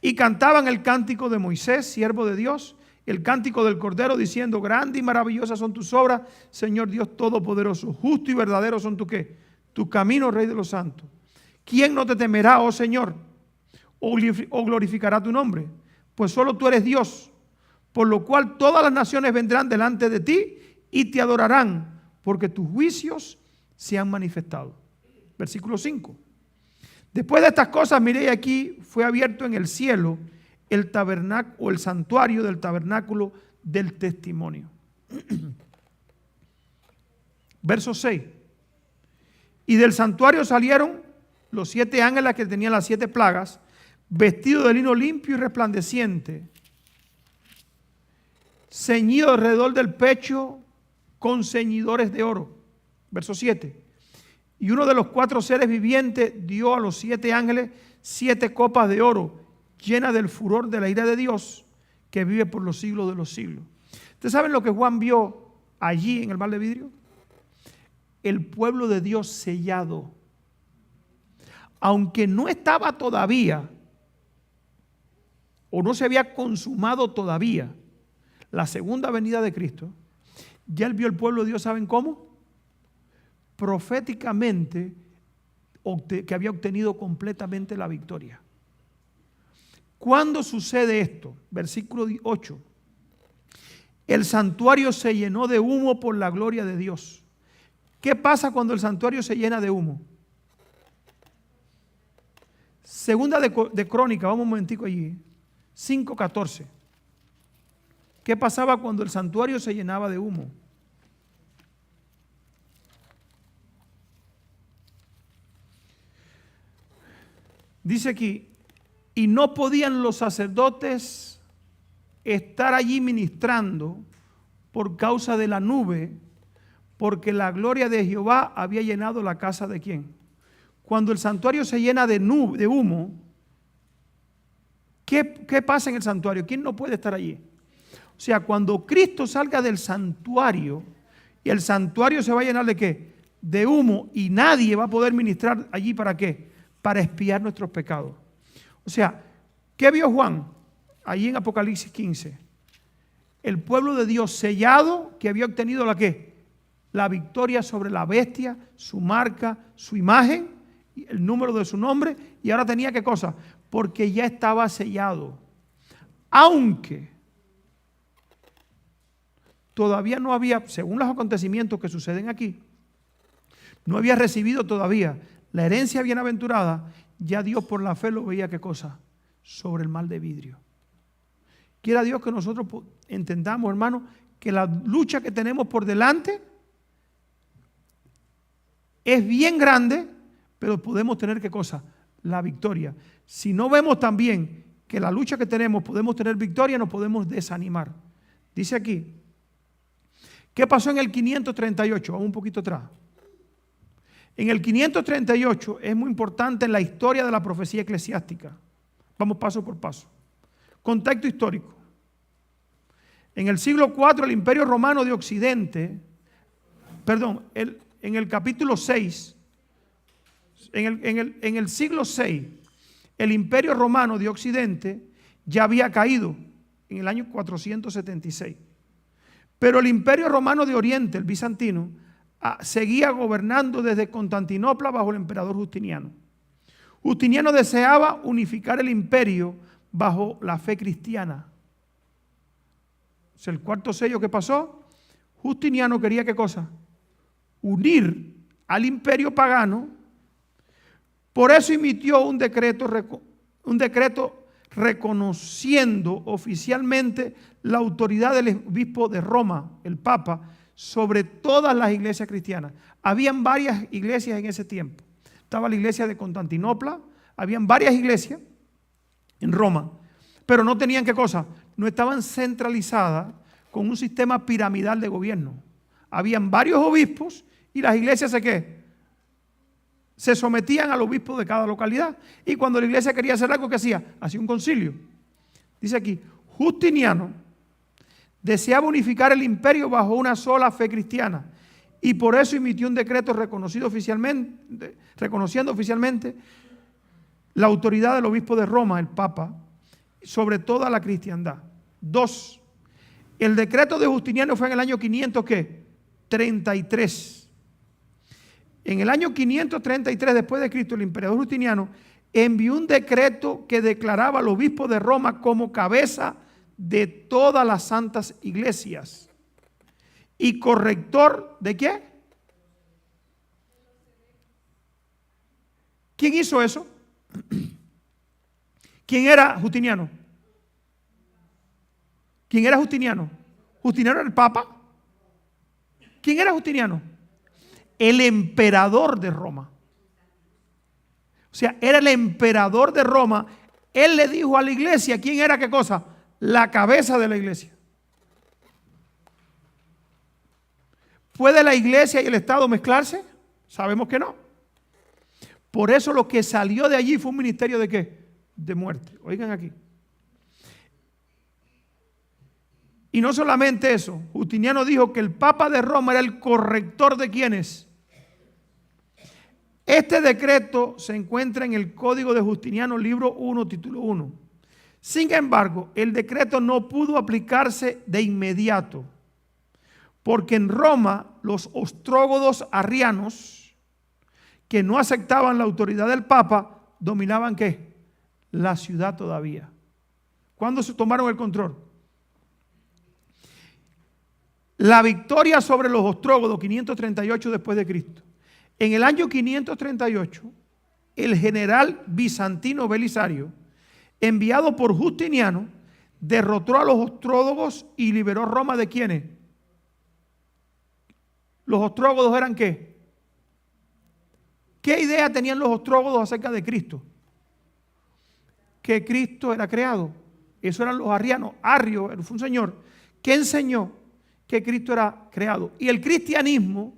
Y cantaban el cántico de Moisés, siervo de Dios, el cántico del Cordero, diciendo, grande y maravillosas son tus obras, Señor Dios Todopoderoso, justo y verdadero son tu ¿qué? Tu camino, Rey de los santos. ¿Quién no te temerá, oh Señor, o glorificará tu nombre? Pues solo tú eres Dios, por lo cual todas las naciones vendrán delante de ti y te adorarán, porque tus juicios se han manifestado. Versículo 5. Después de estas cosas, miré y aquí fue abierto en el cielo el tabernáculo o el santuario del tabernáculo del testimonio. Verso 6. Y del santuario salieron los 7 ángeles que tenían las 7 plagas, vestidos de lino limpio y resplandeciente, ceñido alrededor del pecho con ceñidores de oro. Verso 7. Y uno de los 4 seres vivientes dio a los 7 ángeles 7 copas de oro, llenas del furor de la ira de Dios, que vive por los siglos de los siglos. Ustedes saben lo que Juan vio allí en el mar de vidrio? El pueblo de Dios sellado. Aunque no estaba todavía, o no se había consumado todavía la segunda venida de Cristo, ya él vio el pueblo de Dios, ¿saben cómo? Proféticamente, que había obtenido completamente la victoria. ¿Cuándo sucede esto? Versículo 8. El santuario se llenó de humo por la gloria de Dios. ¿Qué pasa cuando el santuario se llena de humo? Segunda de Crónica, vamos un momentico allí, 5:14. ¿Qué pasaba cuando el santuario se llenaba de humo? Dice aquí, y no podían los sacerdotes estar allí ministrando por causa de la nube, porque la gloria de Jehová había llenado la casa de ¿quién? Cuando el santuario se llena de nube, de humo, ¿qué pasa en el santuario? ¿Quién no puede estar allí? O sea, cuando Cristo salga del santuario, y el santuario se va a llenar ¿de qué? De humo, y nadie va a poder ministrar allí, ¿para qué? Para expiar nuestros pecados. O sea, ¿qué vio Juan? Allí en Apocalipsis 15. El pueblo de Dios sellado, que había obtenido ¿la qué? La victoria sobre la bestia, su marca, su imagen, el número de su nombre, y ahora tenía ¿qué cosa? Porque ya estaba sellado. Aunque todavía no había, según los acontecimientos que suceden aquí, no había recibido todavía la herencia bienaventurada, ya Dios por la fe lo veía ¿qué cosa? Sobre el mar de vidrio. Quiera Dios que nosotros entendamos, hermano, que la lucha que tenemos por delante es bien grande, pero podemos tener ¿qué cosa? La victoria. Si no vemos también que la lucha que tenemos podemos tener victoria, nos podemos desanimar. Dice aquí, ¿qué pasó en el 538? Vamos un poquito atrás. En el 538 es muy importante en la historia de la profecía eclesiástica. Vamos paso por paso. Contexto histórico. En el siglo IV el Imperio Romano de Occidente, en el capítulo 6, en el siglo VI, el Imperio Romano de Occidente ya había caído en el año 476. Pero el Imperio Romano de Oriente, el bizantino, seguía gobernando desde Constantinopla bajo el emperador Justiniano. Justiniano deseaba unificar el imperio bajo la fe cristiana. El cuarto sello que pasó, Justiniano quería ¿qué cosa? Unir al imperio pagano. Por eso emitió un decreto reconociendo oficialmente la autoridad del obispo de Roma, el Papa, sobre todas las iglesias cristianas. Habían varias iglesias en ese tiempo. Estaba la iglesia de Constantinopla, habían varias iglesias en Roma, pero no tenían ¿qué cosa? No estaban centralizadas con un sistema piramidal de gobierno. Habían varios obispos y las iglesias se sometían al obispo de cada localidad. Y cuando la iglesia quería hacer algo, ¿qué hacía? Hacía un concilio. Dice aquí, Justiniano deseaba unificar el imperio bajo una sola fe cristiana y por eso emitió un decreto reconociendo oficialmente la autoridad del obispo de Roma, el Papa, sobre toda la cristiandad. 2. El decreto de Justiniano fue en el año 533. En el año 533 después de Cristo, el emperador Justiniano envió un decreto que declaraba al obispo de Roma como cabeza de todas las santas iglesias y corrector ¿de qué? ¿Quién hizo eso? ¿Quién era Justiniano? ¿Quién era Justiniano? ¿Justiniano era el Papa? ¿Quién era Justiniano? El emperador de Roma. O sea, era el emperador de Roma. Él le dijo a la iglesia, ¿quién era qué cosa? La cabeza de la iglesia. ¿Puede la iglesia y el Estado mezclarse? Sabemos que no. Por eso lo que salió de allí fue un ministerio ¿de qué? De muerte. Oigan aquí. Y no solamente eso, Justiniano dijo que el Papa de Roma era el corrector de quienes. Este decreto se encuentra en el Código de Justiniano, libro 1, título 1. Sin embargo, el decreto no pudo aplicarse de inmediato, porque en Roma los ostrógodos arrianos, que no aceptaban la autoridad del Papa, dominaban ¿qué? La ciudad todavía. ¿Cuándo se tomaron el control? La victoria sobre los ostrógodos, 538 después de Cristo. En el año 538, el general bizantino Belisario, enviado por Justiniano, derrotó a los ostrógodos y liberó Roma de ¿quiénes? ¿Los ostrógodos eran qué? ¿Qué idea tenían los ostrógodos acerca de Cristo? Que Cristo era creado. Eso eran los arrianos. Arrio fue un señor que enseñó que Cristo era creado. Y el cristianismo,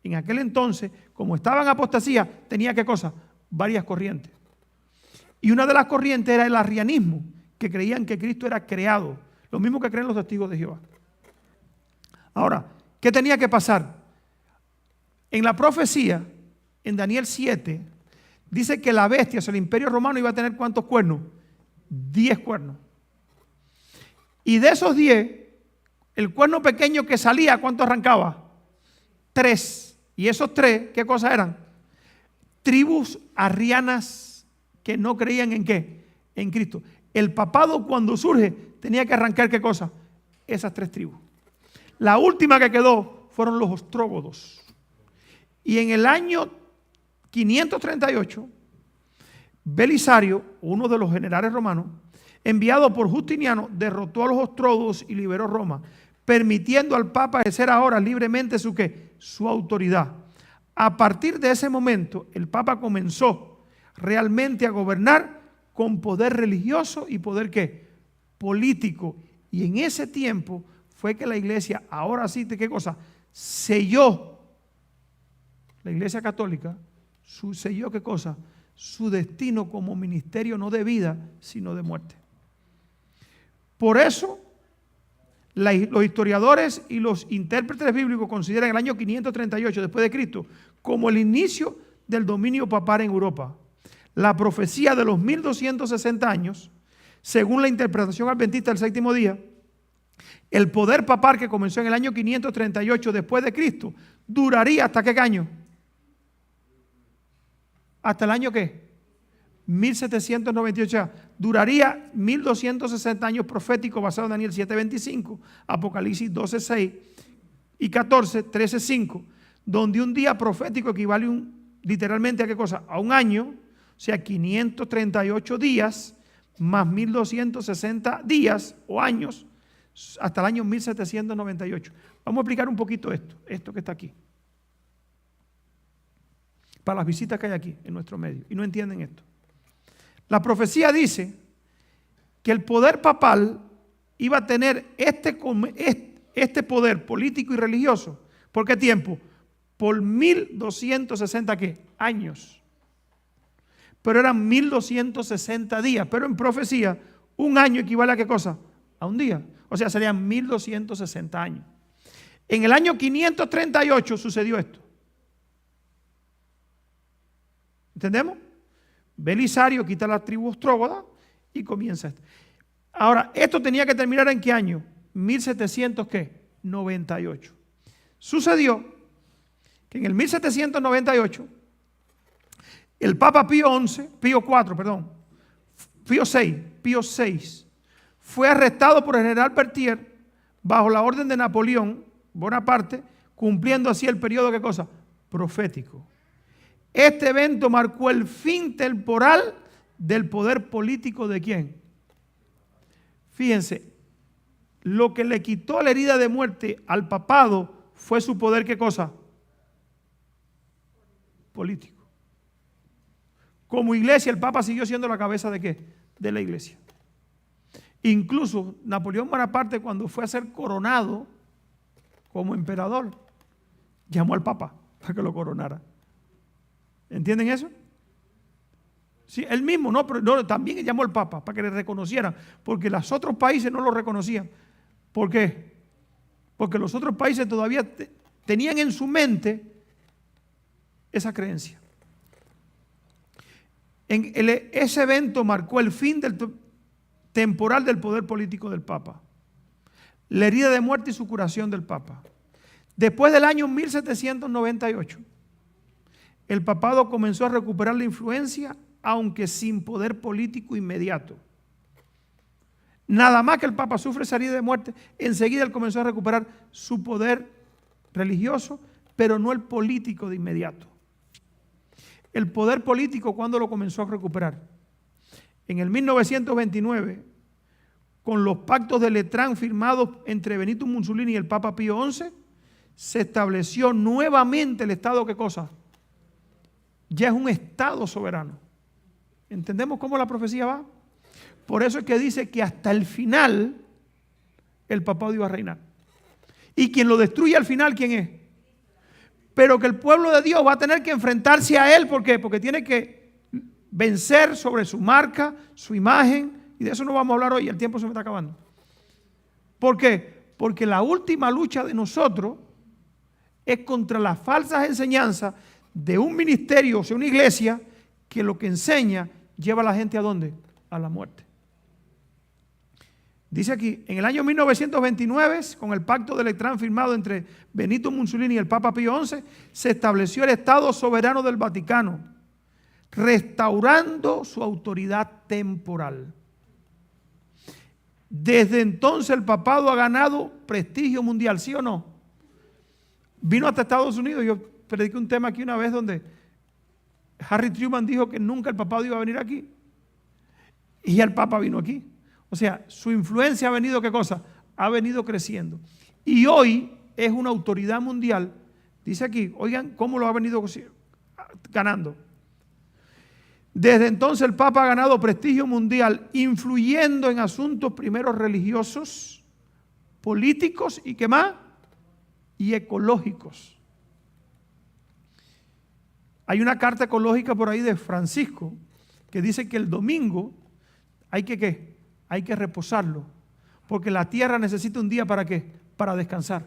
en aquel entonces, como estaba en apostasía, tenía ¿qué cosa? Varias corrientes. Y una de las corrientes era el arrianismo, que creían que Cristo era creado. Lo mismo que creen los testigos de Jehová. Ahora, ¿qué tenía que pasar? En la profecía, en Daniel 7, dice que la bestia, o sea, el imperio romano iba a tener ¿cuántos cuernos? 10 cuernos. Y de esos 10, el cuerno pequeño que salía, ¿cuánto arrancaba? 3. Y esos 3, ¿qué cosas eran? Tribus arrianas que no creían en ¿qué? En Cristo. El papado cuando surge tenía que arrancar ¿qué cosa? Esas 3 tribus. La última que quedó fueron los ostrógodos. Y en el año 538, Belisario, uno de los generales romanos, enviado por Justiniano, derrotó a los ostrógodos y liberó Roma, permitiendo al Papa ejercer ahora libremente su ¿qué? Su autoridad. A partir de ese momento, el Papa comenzó realmente a gobernar con poder religioso y poder ¿qué? Político. Y en ese tiempo fue que la iglesia, ahora sí, ¿qué cosa? Selló, la iglesia católica, selló ¿qué cosa? Su destino como ministerio no de vida, sino de muerte. Por eso, los historiadores y los intérpretes bíblicos consideran el año 538 después de Cristo como el inicio del dominio papal en Europa. La profecía de los 1260 años, según la interpretación adventista del séptimo día, el poder papal que comenzó en el año 538 después de Cristo, duraría ¿hasta qué año? ¿Hasta el año qué? 1798. Duraría 1260 años proféticos basado en Daniel 7:25, Apocalipsis 12:6 y 14, 13:5, donde un día profético equivale literalmente a qué cosa? A un año, o sea, 538 días más 1260 días o años hasta el año 1798. Vamos a explicar un poquito esto que está aquí, para las visitas que hay aquí en nuestro medio y no entienden esto. La profecía dice que el poder papal iba a tener este poder político y religioso. ¿Por qué tiempo? Por 1260 ¿qué? Años. Pero eran 1260 días. Pero en profecía, un año equivale a ¿qué cosa? A un día. O sea, serían 1260 años. En el año 538 sucedió esto. ¿Entendemos? Belisario quita la tribu ostrógoda y comienza esto. Ahora, esto tenía que terminar ¿en qué año? 1798. Sucedió que en el 1798 el Papa Pío VI fue arrestado por el general Berthier bajo la orden de Napoleón Bonaparte, cumpliendo así el periodo ¿qué cosa? Profético. Este evento marcó el fin temporal del poder político ¿de quién? Fíjense, lo que le quitó la herida de muerte al papado fue su poder ¿qué cosa? Político. Como iglesia, el Papa siguió siendo la cabeza ¿de qué? De la iglesia. Incluso Napoleón Bonaparte, cuando fue a ser coronado como emperador, llamó al Papa para que lo coronara. ¿Entienden eso? Sí, él mismo, pero también llamó al Papa para que le reconocieran, porque los otros países no lo reconocían. ¿Por qué? Porque los otros países todavía tenían en su mente esa creencia. Ese evento marcó el fin temporal del poder político del Papa, la herida de muerte y su curación del Papa. Después del año 1798, el papado comenzó a recuperar la influencia, aunque sin poder político inmediato. Nada más que el Papa sufre esa herida de muerte, enseguida él comenzó a recuperar su poder religioso, pero no el político de inmediato. El poder político, ¿cuándo lo comenzó a recuperar? En el 1929, con los pactos de Letrán firmados entre Benito Mussolini y el Papa Pío XI, se estableció nuevamente el Estado, ¿qué cosa? Ya es un Estado soberano. ¿Entendemos cómo la profecía va? Por eso es que dice que hasta el final el papado iba a reinar. Y quien lo destruye al final, ¿quién es? Pero que el pueblo de Dios va a tener que enfrentarse a él. ¿Por qué? Porque tiene que vencer sobre su marca, su imagen. Y de eso no vamos a hablar hoy, el tiempo se me está acabando. ¿Por qué? Porque la última lucha de nosotros es contra las falsas enseñanzas de un ministerio, o sea, una iglesia, que lo que enseña lleva a la gente ¿a dónde? A la muerte. Dice aquí, en el año 1929, con el pacto de Letrán firmado entre Benito Mussolini y el Papa Pío XI, se estableció el Estado soberano del Vaticano, restaurando su autoridad temporal. Desde entonces el papado ha ganado prestigio mundial, ¿sí o no? Vino hasta Estados Unidos. Yo prediqué un tema aquí una vez donde Harry Truman dijo que nunca el papado iba a venir aquí. Y el Papa vino aquí. O sea, su influencia ha venido, ¿qué cosa? Ha venido creciendo. Y hoy es una autoridad mundial. Dice aquí, oigan, ¿cómo lo ha venido ganando? Desde entonces el Papa ha ganado prestigio mundial, influyendo en asuntos primero religiosos, políticos y ¿qué más? Y ecológicos. Hay una carta ecológica por ahí de Francisco que dice que el domingo hay que ¿qué? Hay que reposarlo, porque la tierra necesita un día ¿para qué? Para descansar.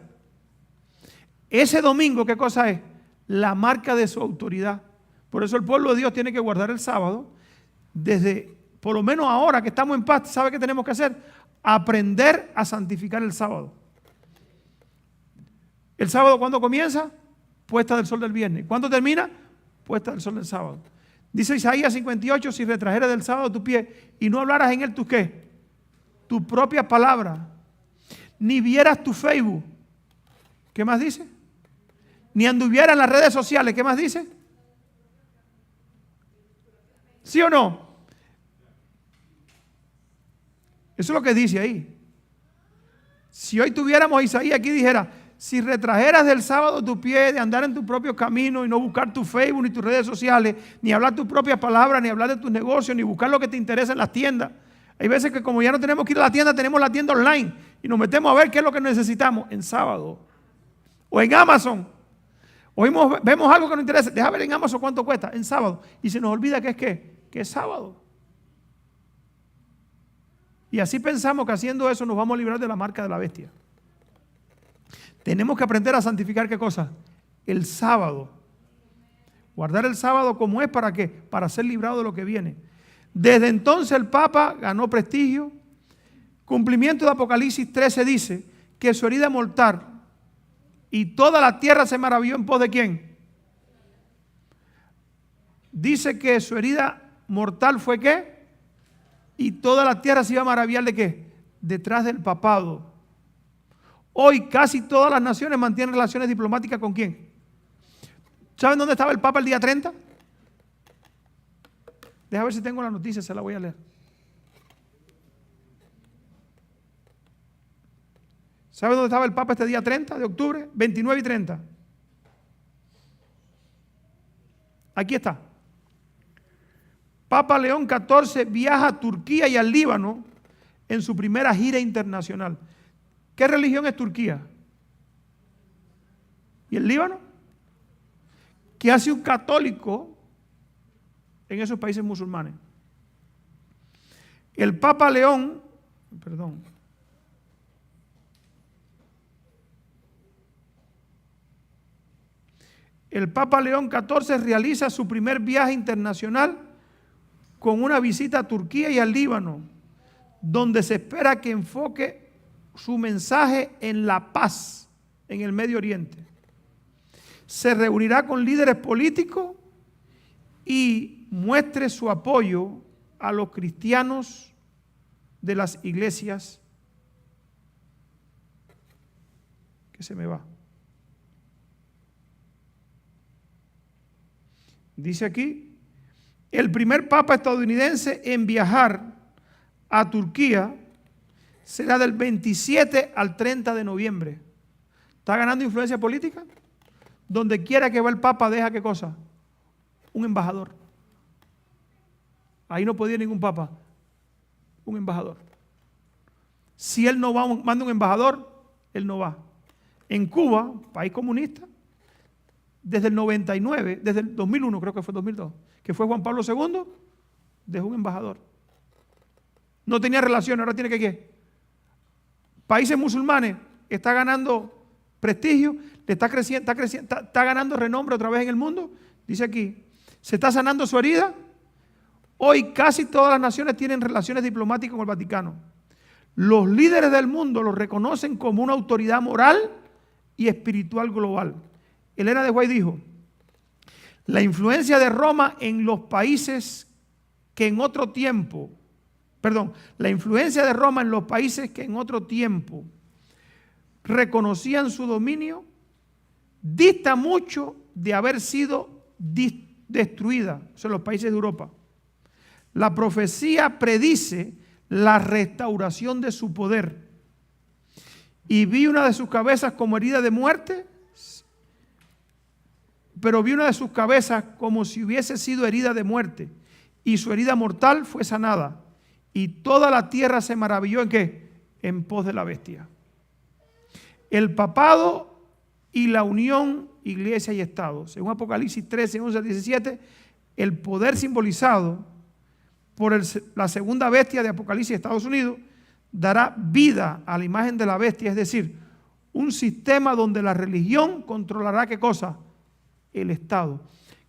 Ese domingo, ¿qué cosa es? La marca de su autoridad. Por eso el pueblo de Dios tiene que guardar el sábado. Desde, por lo menos ahora que estamos en paz, ¿sabe qué tenemos que hacer? Aprender a santificar el sábado. ¿El sábado cuándo comienza? Puesta del sol del viernes. ¿Cuándo termina? Puesta del sol del sábado. Dice Isaías 58, si retrajeras del sábado tu pie y no hablaras en él tus ¿qué? Tu propia palabra, ni vieras tu Facebook. ¿Qué más dice? Ni anduvieras en las redes sociales. ¿Qué más dice? ¿Sí o no? Eso es lo que dice ahí. Si hoy tuviéramos a Isaías aquí dijera, si retrajeras del sábado tu pie de andar en tu propio camino y no buscar tu Facebook ni tus redes sociales, ni hablar tus propias palabras, ni hablar de tus negocios, ni buscar lo que te interesa en las tiendas. Hay veces que como ya no tenemos que ir a la tienda, tenemos la tienda online y nos metemos a ver qué es lo que necesitamos en sábado. O en Amazon. Vemos algo que nos interesa. Deja ver en Amazon cuánto cuesta en sábado. Y se nos olvida que es ¿qué? Que es sábado. Y así pensamos que haciendo eso nos vamos a librar de la marca de la bestia. Tenemos que aprender a santificar ¿qué cosa? El sábado. Guardar el sábado como es ¿para qué? Para ser librado de lo que viene. Desde entonces el Papa ganó prestigio. Cumplimiento de Apocalipsis 13 dice que su herida mortal y toda la tierra se maravilló en pos de ¿quién? Dice que su herida mortal fue ¿qué? Y toda la tierra se iba a maravillar ¿de qué? Detrás del papado. Hoy casi todas las naciones mantienen relaciones diplomáticas ¿con quién? ¿Saben dónde estaba el Papa el día 30? Deja ver si tengo la noticia, se la voy a leer. ¿Sabe dónde estaba el Papa este día 30 de octubre? 29 y 30. Aquí está. Papa León XIV viaja a Turquía y al Líbano en su primera gira internacional. ¿Qué religión es Turquía? ¿Y el Líbano? ¿Qué hace un católico en esos países musulmanes? El Papa León, el Papa León XIV realiza su primer viaje internacional con una visita a Turquía y al Líbano, donde se espera que enfoque su mensaje en la paz en el Medio Oriente. Se reunirá con líderes políticos y muestre su apoyo a los cristianos de las iglesias. Que se me va. Dice aquí, el primer papa estadounidense en viajar a Turquía será del 27 al 30 de noviembre. ¿Está ganando influencia política? Donde quiera que va el papa, deja ¿qué cosa? Un embajador. Ahí no podía ningún papa. Un embajador. Si él no va, manda un embajador, él no va. En Cuba, país comunista, desde el 99, desde el 2001, creo que fue 2002, que fue Juan Pablo II, dejó un embajador. No tenía relación, ahora tiene que ¿qué? Países musulmanes, está ganando prestigio, le está creciendo, está ganando renombre otra vez en el mundo. Dice aquí, se está sanando su herida. Hoy casi todas las naciones tienen relaciones diplomáticas con el Vaticano. Los líderes del mundo lo reconocen como una autoridad moral y espiritual global. Elena de White dijo, la influencia de Roma en los países que en otro tiempo, la influencia de Roma en los países que en otro tiempo reconocían su dominio, dista mucho de haber sido destruida, o sea, los países de Europa. La profecía predice la restauración de su poder. Y vi una de sus cabezas como herida de muerte, pero vi una de sus cabezas como si hubiese sido herida de muerte, y su herida mortal fue sanada. Y toda la tierra se maravilló ¿en qué? En pos de la bestia. El papado y la unión, iglesia y Estado. Según Apocalipsis 13, 11 al 17, el poder simbolizado por la segunda bestia de Apocalipsis de Estados Unidos dará vida a la imagen de la bestia, es decir, un sistema donde la religión controlará ¿qué cosa? El Estado.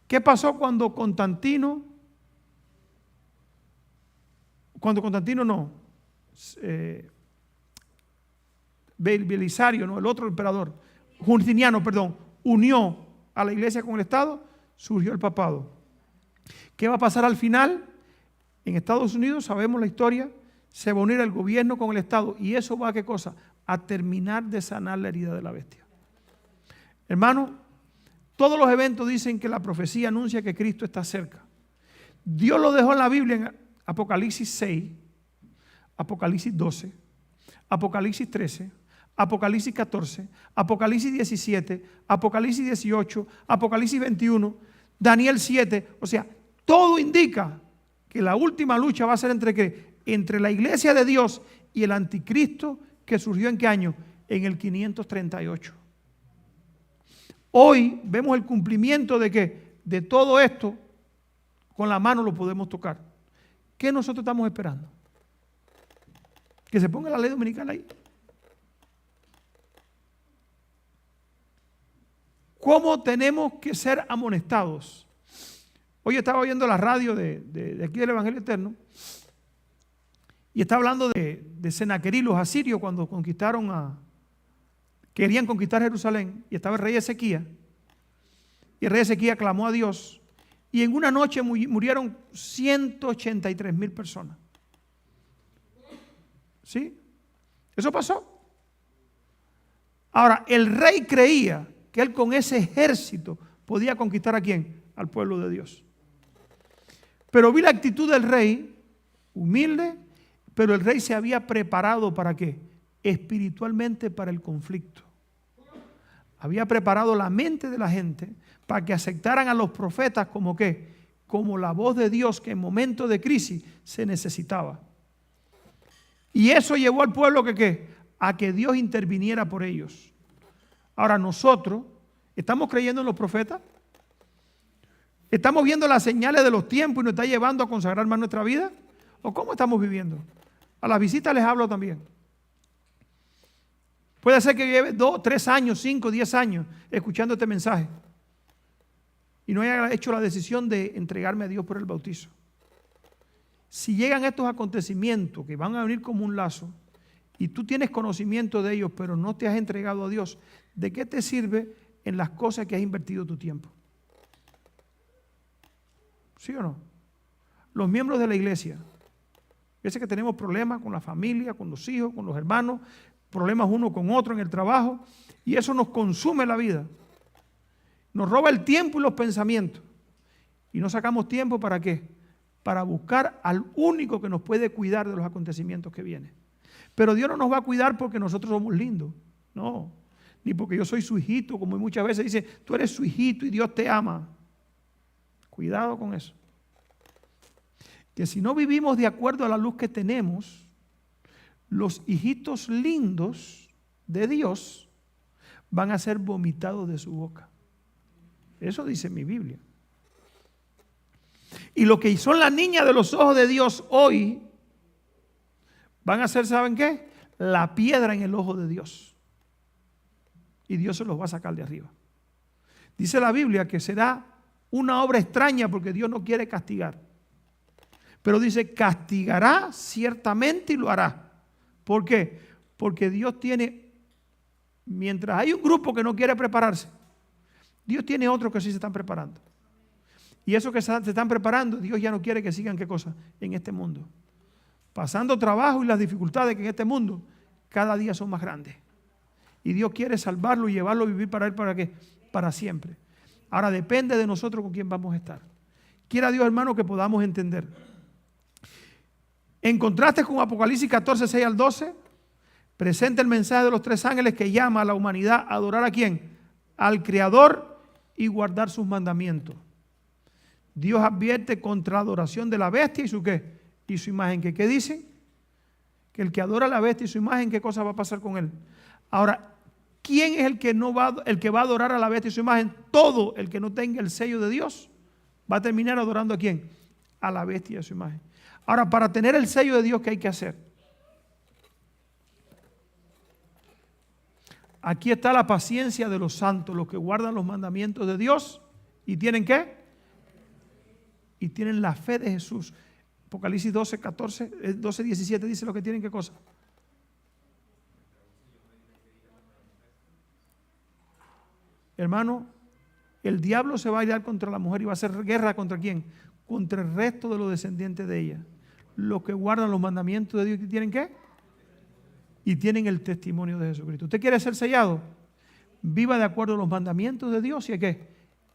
¿Qué pasó cuando Constantino Belisario, no, el otro emperador, Justiniano, unió a la iglesia con el Estado, surgió el papado. ¿Qué va a pasar al final? En Estados Unidos, sabemos la historia, se va a unir el gobierno con el Estado y eso va a ¿qué cosa? A terminar de sanar la herida de la bestia. Hermano, todos los eventos dicen que la profecía anuncia que Cristo está cerca. Dios lo dejó en la Biblia en Apocalipsis 6, Apocalipsis 12, Apocalipsis 13, Apocalipsis 14, Apocalipsis 17, Apocalipsis 18, Apocalipsis 21, Daniel 7. O sea, todo indica que la última lucha va a ser entre ¿qué? Entre la iglesia de Dios y el anticristo que surgió ¿en qué año? En el 538. Hoy vemos el cumplimiento de ¿qué? De todo esto, con la mano lo podemos tocar. ¿Qué nosotros estamos esperando? Que se ponga la ley dominical ahí. ¿Cómo tenemos que ser amonestados? Hoy estaba oyendo la radio de aquí del Evangelio Eterno y está hablando de Senaquerí, los asirios cuando querían conquistar Jerusalén, y estaba el rey Ezequías, y el rey Ezequías clamó a Dios, y en una noche murieron 183,000 personas. ¿Sí? Eso pasó. Ahora, el rey creía que él con ese ejército podía conquistar ¿a quién? Al pueblo de Dios. Pero vi la actitud del rey, humilde, pero el rey se había preparado ¿para qué? Espiritualmente para el conflicto. Había preparado la mente de la gente para que aceptaran a los profetas como ¿qué? Como la voz de Dios que en momentos de crisis se necesitaba. Y eso llevó al pueblo ¿qué? A que Dios interviniera por ellos. Ahora nosotros, ¿estamos creyendo en los profetas? ¿Estamos viendo las señales de los tiempos y nos está llevando a consagrar más nuestra vida? ¿O cómo estamos viviendo? A las visitas les hablo también. Puede ser que lleve 2, 3 años, 5, 10 años escuchando este mensaje. y no haya hecho la decisión de entregarme a Dios por el bautizo. Si llegan estos acontecimientos que van a venir como un lazo y tú tienes conocimiento de ellos, pero no te has entregado a Dios, ¿de qué te sirve en las cosas que has invertido tu tiempo? ¿Sí o no? Los miembros de la iglesia, veces que tenemos problemas con la familia, con los hijos, con los hermanos, problemas uno con otro en el trabajo, y eso nos consume la vida. Nos roba el tiempo y los pensamientos. Y no sacamos tiempo ¿para qué? Para buscar al único que nos puede cuidar de los acontecimientos que vienen. Pero Dios no nos va a cuidar porque nosotros somos lindos. No. Ni porque yo soy su hijito, como muchas veces dice, tú eres su hijito y Dios te ama. Cuidado con eso. Que si no vivimos de acuerdo a la luz que tenemos, los hijitos lindos de Dios van a ser vomitados de su boca. Eso dice mi Biblia. Y lo que son las niñas de los ojos de Dios hoy van a ser, ¿saben qué? La piedra en el ojo de Dios. Y Dios se los va a sacar de arriba. Dice la Biblia que será una obra extraña porque Dios no quiere castigar. Pero dice, castigará ciertamente y lo hará. ¿Por qué? Porque Dios tiene, mientras hay un grupo que no quiere prepararse, Dios tiene otros que sí se están preparando. Y esos que se están preparando, Dios ya no quiere que sigan, ¿qué cosa? En este mundo. Pasando trabajo y las dificultades que en este mundo cada día son más grandes. Y Dios quiere salvarlo y llevarlo a vivir para Él, ¿para qué? Para siempre. Ahora depende de nosotros con quién vamos a estar. Quiera Dios, hermano, que podamos entender. En contraste con Apocalipsis 14, 6 al 12, presenta el mensaje de los tres ángeles que llama a la humanidad a adorar ¿a quién? Al Creador y guardar sus mandamientos. Dios advierte contra la adoración de la bestia y su ¿qué? Y su imagen. ¿Qué dicen? Que el que adora a la bestia y su imagen, ¿qué cosa va a pasar con él? Ahora, ¿quién es el que va a adorar a la bestia y su imagen? Todo el que no tenga el sello de Dios va a terminar adorando ¿a quién? A la bestia y a su imagen. Ahora, para tener el sello de Dios, ¿qué hay que hacer? Aquí está la paciencia de los santos, los que guardan los mandamientos de Dios y tienen ¿qué? Y tienen la fe de Jesús. Apocalipsis 12, 17 dice lo que tienen, ¿qué cosa? Hermano, el diablo se va a ir contra la mujer y va a hacer guerra ¿contra quién? Contra el resto de los descendientes de ella. Los que guardan los mandamientos de Dios, ¿y tienen qué? Y tienen el testimonio de Jesucristo. ¿Usted quiere ser sellado? Viva de acuerdo a los mandamientos de Dios y ¿a qué?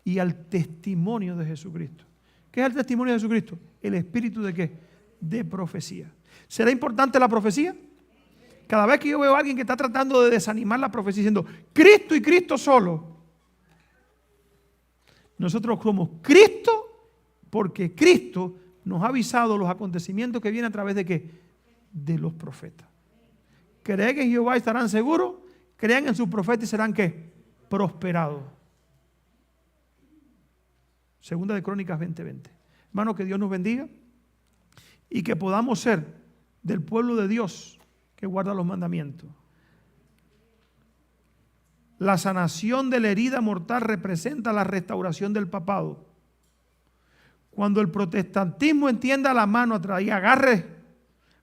Y al testimonio de Jesucristo. ¿Qué es el testimonio de Jesucristo? El espíritu de ¿qué? De profecía. ¿Será importante la profecía? Cada vez que yo veo a alguien que está tratando de desanimar la profecía diciendo Cristo y Cristo solo. Nosotros somos Cristo porque Cristo nos ha avisado los acontecimientos que vienen a través de ¿qué? De los profetas. ¿Creen que en Jehová estarán seguros? Crean en sus profetas y serán ¿qué? Prosperados. Segunda de Crónicas 20:20. Hermano, que Dios nos bendiga y que podamos ser del pueblo de Dios que guarda los mandamientos. La sanación de la herida mortal representa la restauración del papado. Cuando el protestantismo entienda la mano atrás y agarre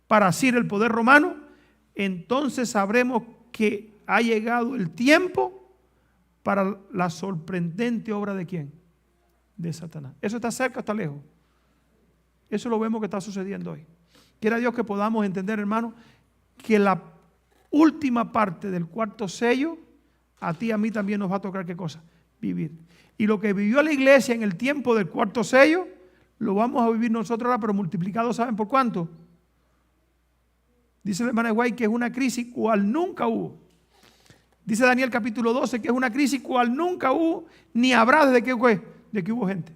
para asir el poder romano, entonces sabremos que ha llegado el tiempo para la sorprendente obra de ¿quién? De Satanás. ¿Eso está cerca o está lejos? Eso lo vemos que está sucediendo hoy. Quiera Dios que podamos entender, hermano, que la última parte del cuarto sello, a ti y a mí también nos va a tocar ¿qué cosa? Vivir. Y lo que vivió la iglesia en el tiempo del cuarto sello, lo vamos a vivir nosotros ahora, pero multiplicado, ¿saben por cuánto? Dice el hermano White que es una crisis cual nunca hubo. Dice Daniel capítulo 12 que es una crisis cual nunca hubo, ni habrá desde que hubo gente.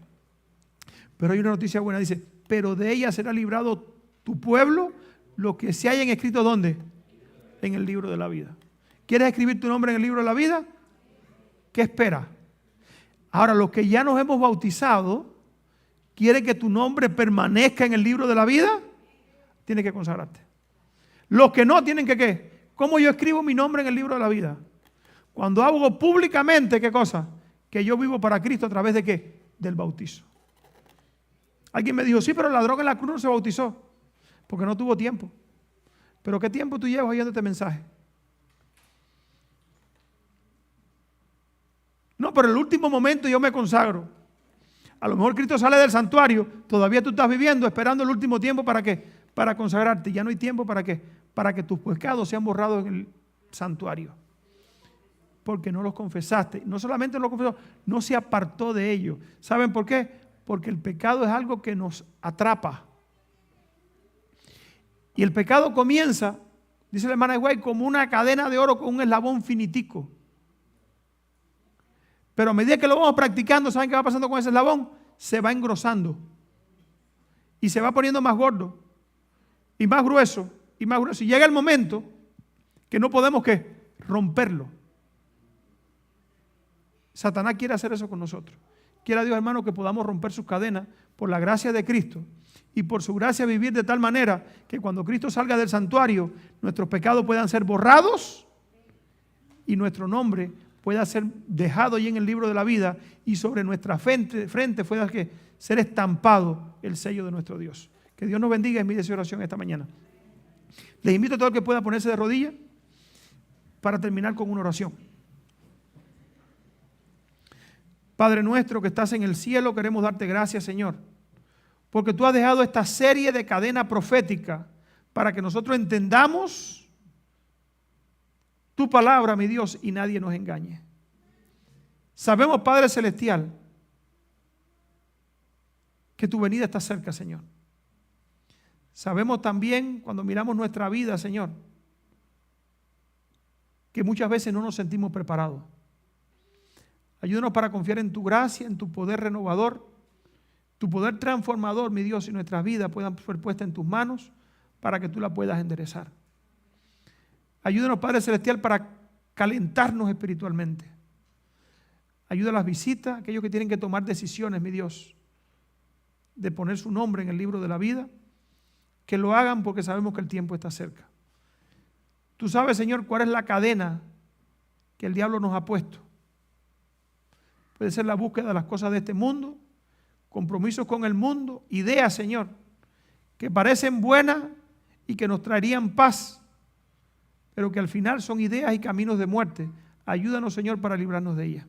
Pero hay una noticia buena, dice, pero de ella será librado tu pueblo, lo que se hayan escrito ¿dónde? En el libro de la vida. ¿Quieres escribir tu nombre en el libro de la vida? ¿Qué espera? Ahora, los que ya nos hemos bautizado, ¿quieren que tu nombre permanezca en el libro de la vida? Tienes que consagrarte. Los que no tienen que ¿qué? ¿Cómo yo escribo mi nombre en el libro de la vida? Cuando hago públicamente, ¿qué cosa? Que yo vivo para Cristo a través de ¿qué? del bautizo. Alguien me dijo, sí, pero el ladrón en la cruz no se bautizó, porque no tuvo tiempo. ¿Pero qué tiempo tú llevas oyendo este mensaje? No, pero en el último momento yo me consagro. A lo mejor Cristo sale del santuario, todavía tú estás viviendo, esperando el último tiempo ¿para qué? Para consagrarte. Ya no hay tiempo ¿para qué? Para que tus pecados sean borrados en el santuario. Porque no los confesaste. No solamente no los confesó, no se apartó de ellos. ¿Saben por qué? Porque el pecado es algo que nos atrapa. Y el pecado comienza, dice la hermana Güey, como una cadena de oro con un eslabón finitico. Pero a medida que lo vamos practicando, ¿saben qué va pasando con ese eslabón? Se va engrosando. Y se va poniendo más gordo. Y más grueso. Y más grueso. Y llega el momento que no podemos ¿qué? Romperlo. Satanás quiere hacer eso con nosotros. Quiera Dios, hermano, que podamos romper sus cadenas por la gracia de Cristo. Y por su gracia vivir de tal manera que cuando Cristo salga del santuario, nuestros pecados puedan ser borrados y nuestro nombre pueda ser dejado ahí en el libro de la vida y sobre nuestra frente pueda ser estampado el sello de nuestro Dios. Que Dios nos bendiga en mi deseo de oración esta mañana. Les invito a todo el que pueda ponerse de rodillas para terminar con una oración. Padre nuestro que estás en el cielo, queremos darte gracias, Señor, porque tú has dejado esta serie de cadena profética para que nosotros entendamos tu palabra, mi Dios, y nadie nos engañe. Sabemos, Padre Celestial, que tu venida está cerca, Señor. Sabemos también, cuando miramos nuestra vida, Señor, que muchas veces no nos sentimos preparados. Ayúdanos para confiar en tu gracia, en tu poder renovador, tu poder transformador, mi Dios, y nuestras vidas puedan ser puestas en tus manos para que tú la puedas enderezar. Ayúdanos, Padre Celestial, para calentarnos espiritualmente. Ayuda a las visitas, aquellos que tienen que tomar decisiones, mi Dios, de poner su nombre en el libro de la vida, que lo hagan porque sabemos que el tiempo está cerca. Tú sabes, Señor, cuál es la cadena que el diablo nos ha puesto. Puede ser la búsqueda de las cosas de este mundo, compromisos con el mundo, ideas, Señor, que parecen buenas y que nos traerían paz, pero que al final son ideas y caminos de muerte. Ayúdanos, Señor, para librarnos de ellas.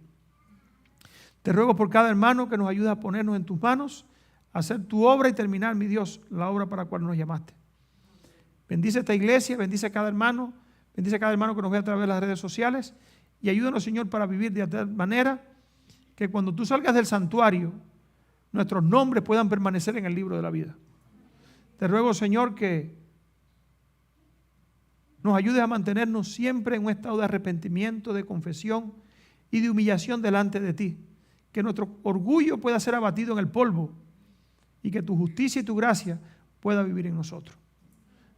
Te ruego por cada hermano que nos ayude a ponernos en tus manos, a hacer tu obra y terminar, mi Dios, la obra para la cual nos llamaste. Bendice esta iglesia, bendice a cada hermano que nos ve a través de las redes sociales y ayúdanos, Señor, para vivir de tal manera que cuando tú salgas del santuario, nuestros nombres puedan permanecer en el libro de la vida. Te ruego, Señor, que nos ayudes a mantenernos siempre en un estado de arrepentimiento, de confesión y de humillación delante de ti. Que nuestro orgullo pueda ser abatido en el polvo y que tu justicia y tu gracia pueda vivir en nosotros.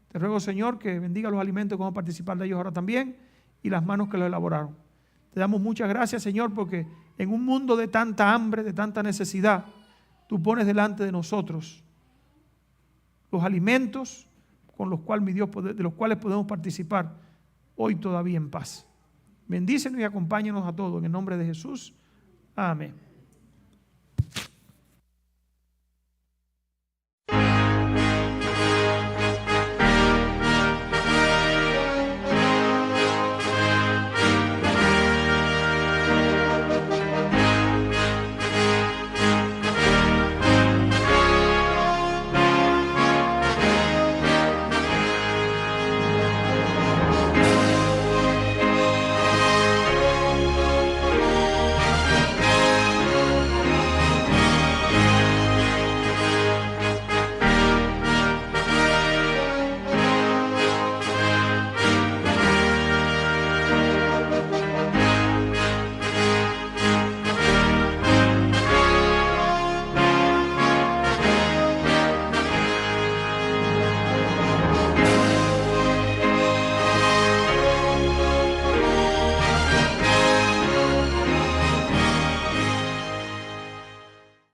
Te ruego, Señor, que bendiga los alimentos que vamos a participar de ellos ahora también y las manos que los elaboraron. Te damos muchas gracias, Señor, porque en un mundo de tanta hambre, de tanta necesidad, tú pones delante de nosotros los alimentos con los cuales, mi Dios, de los cuales podemos participar hoy todavía en paz. Bendícenos y acompáñanos a todos en el nombre de Jesús. Amén.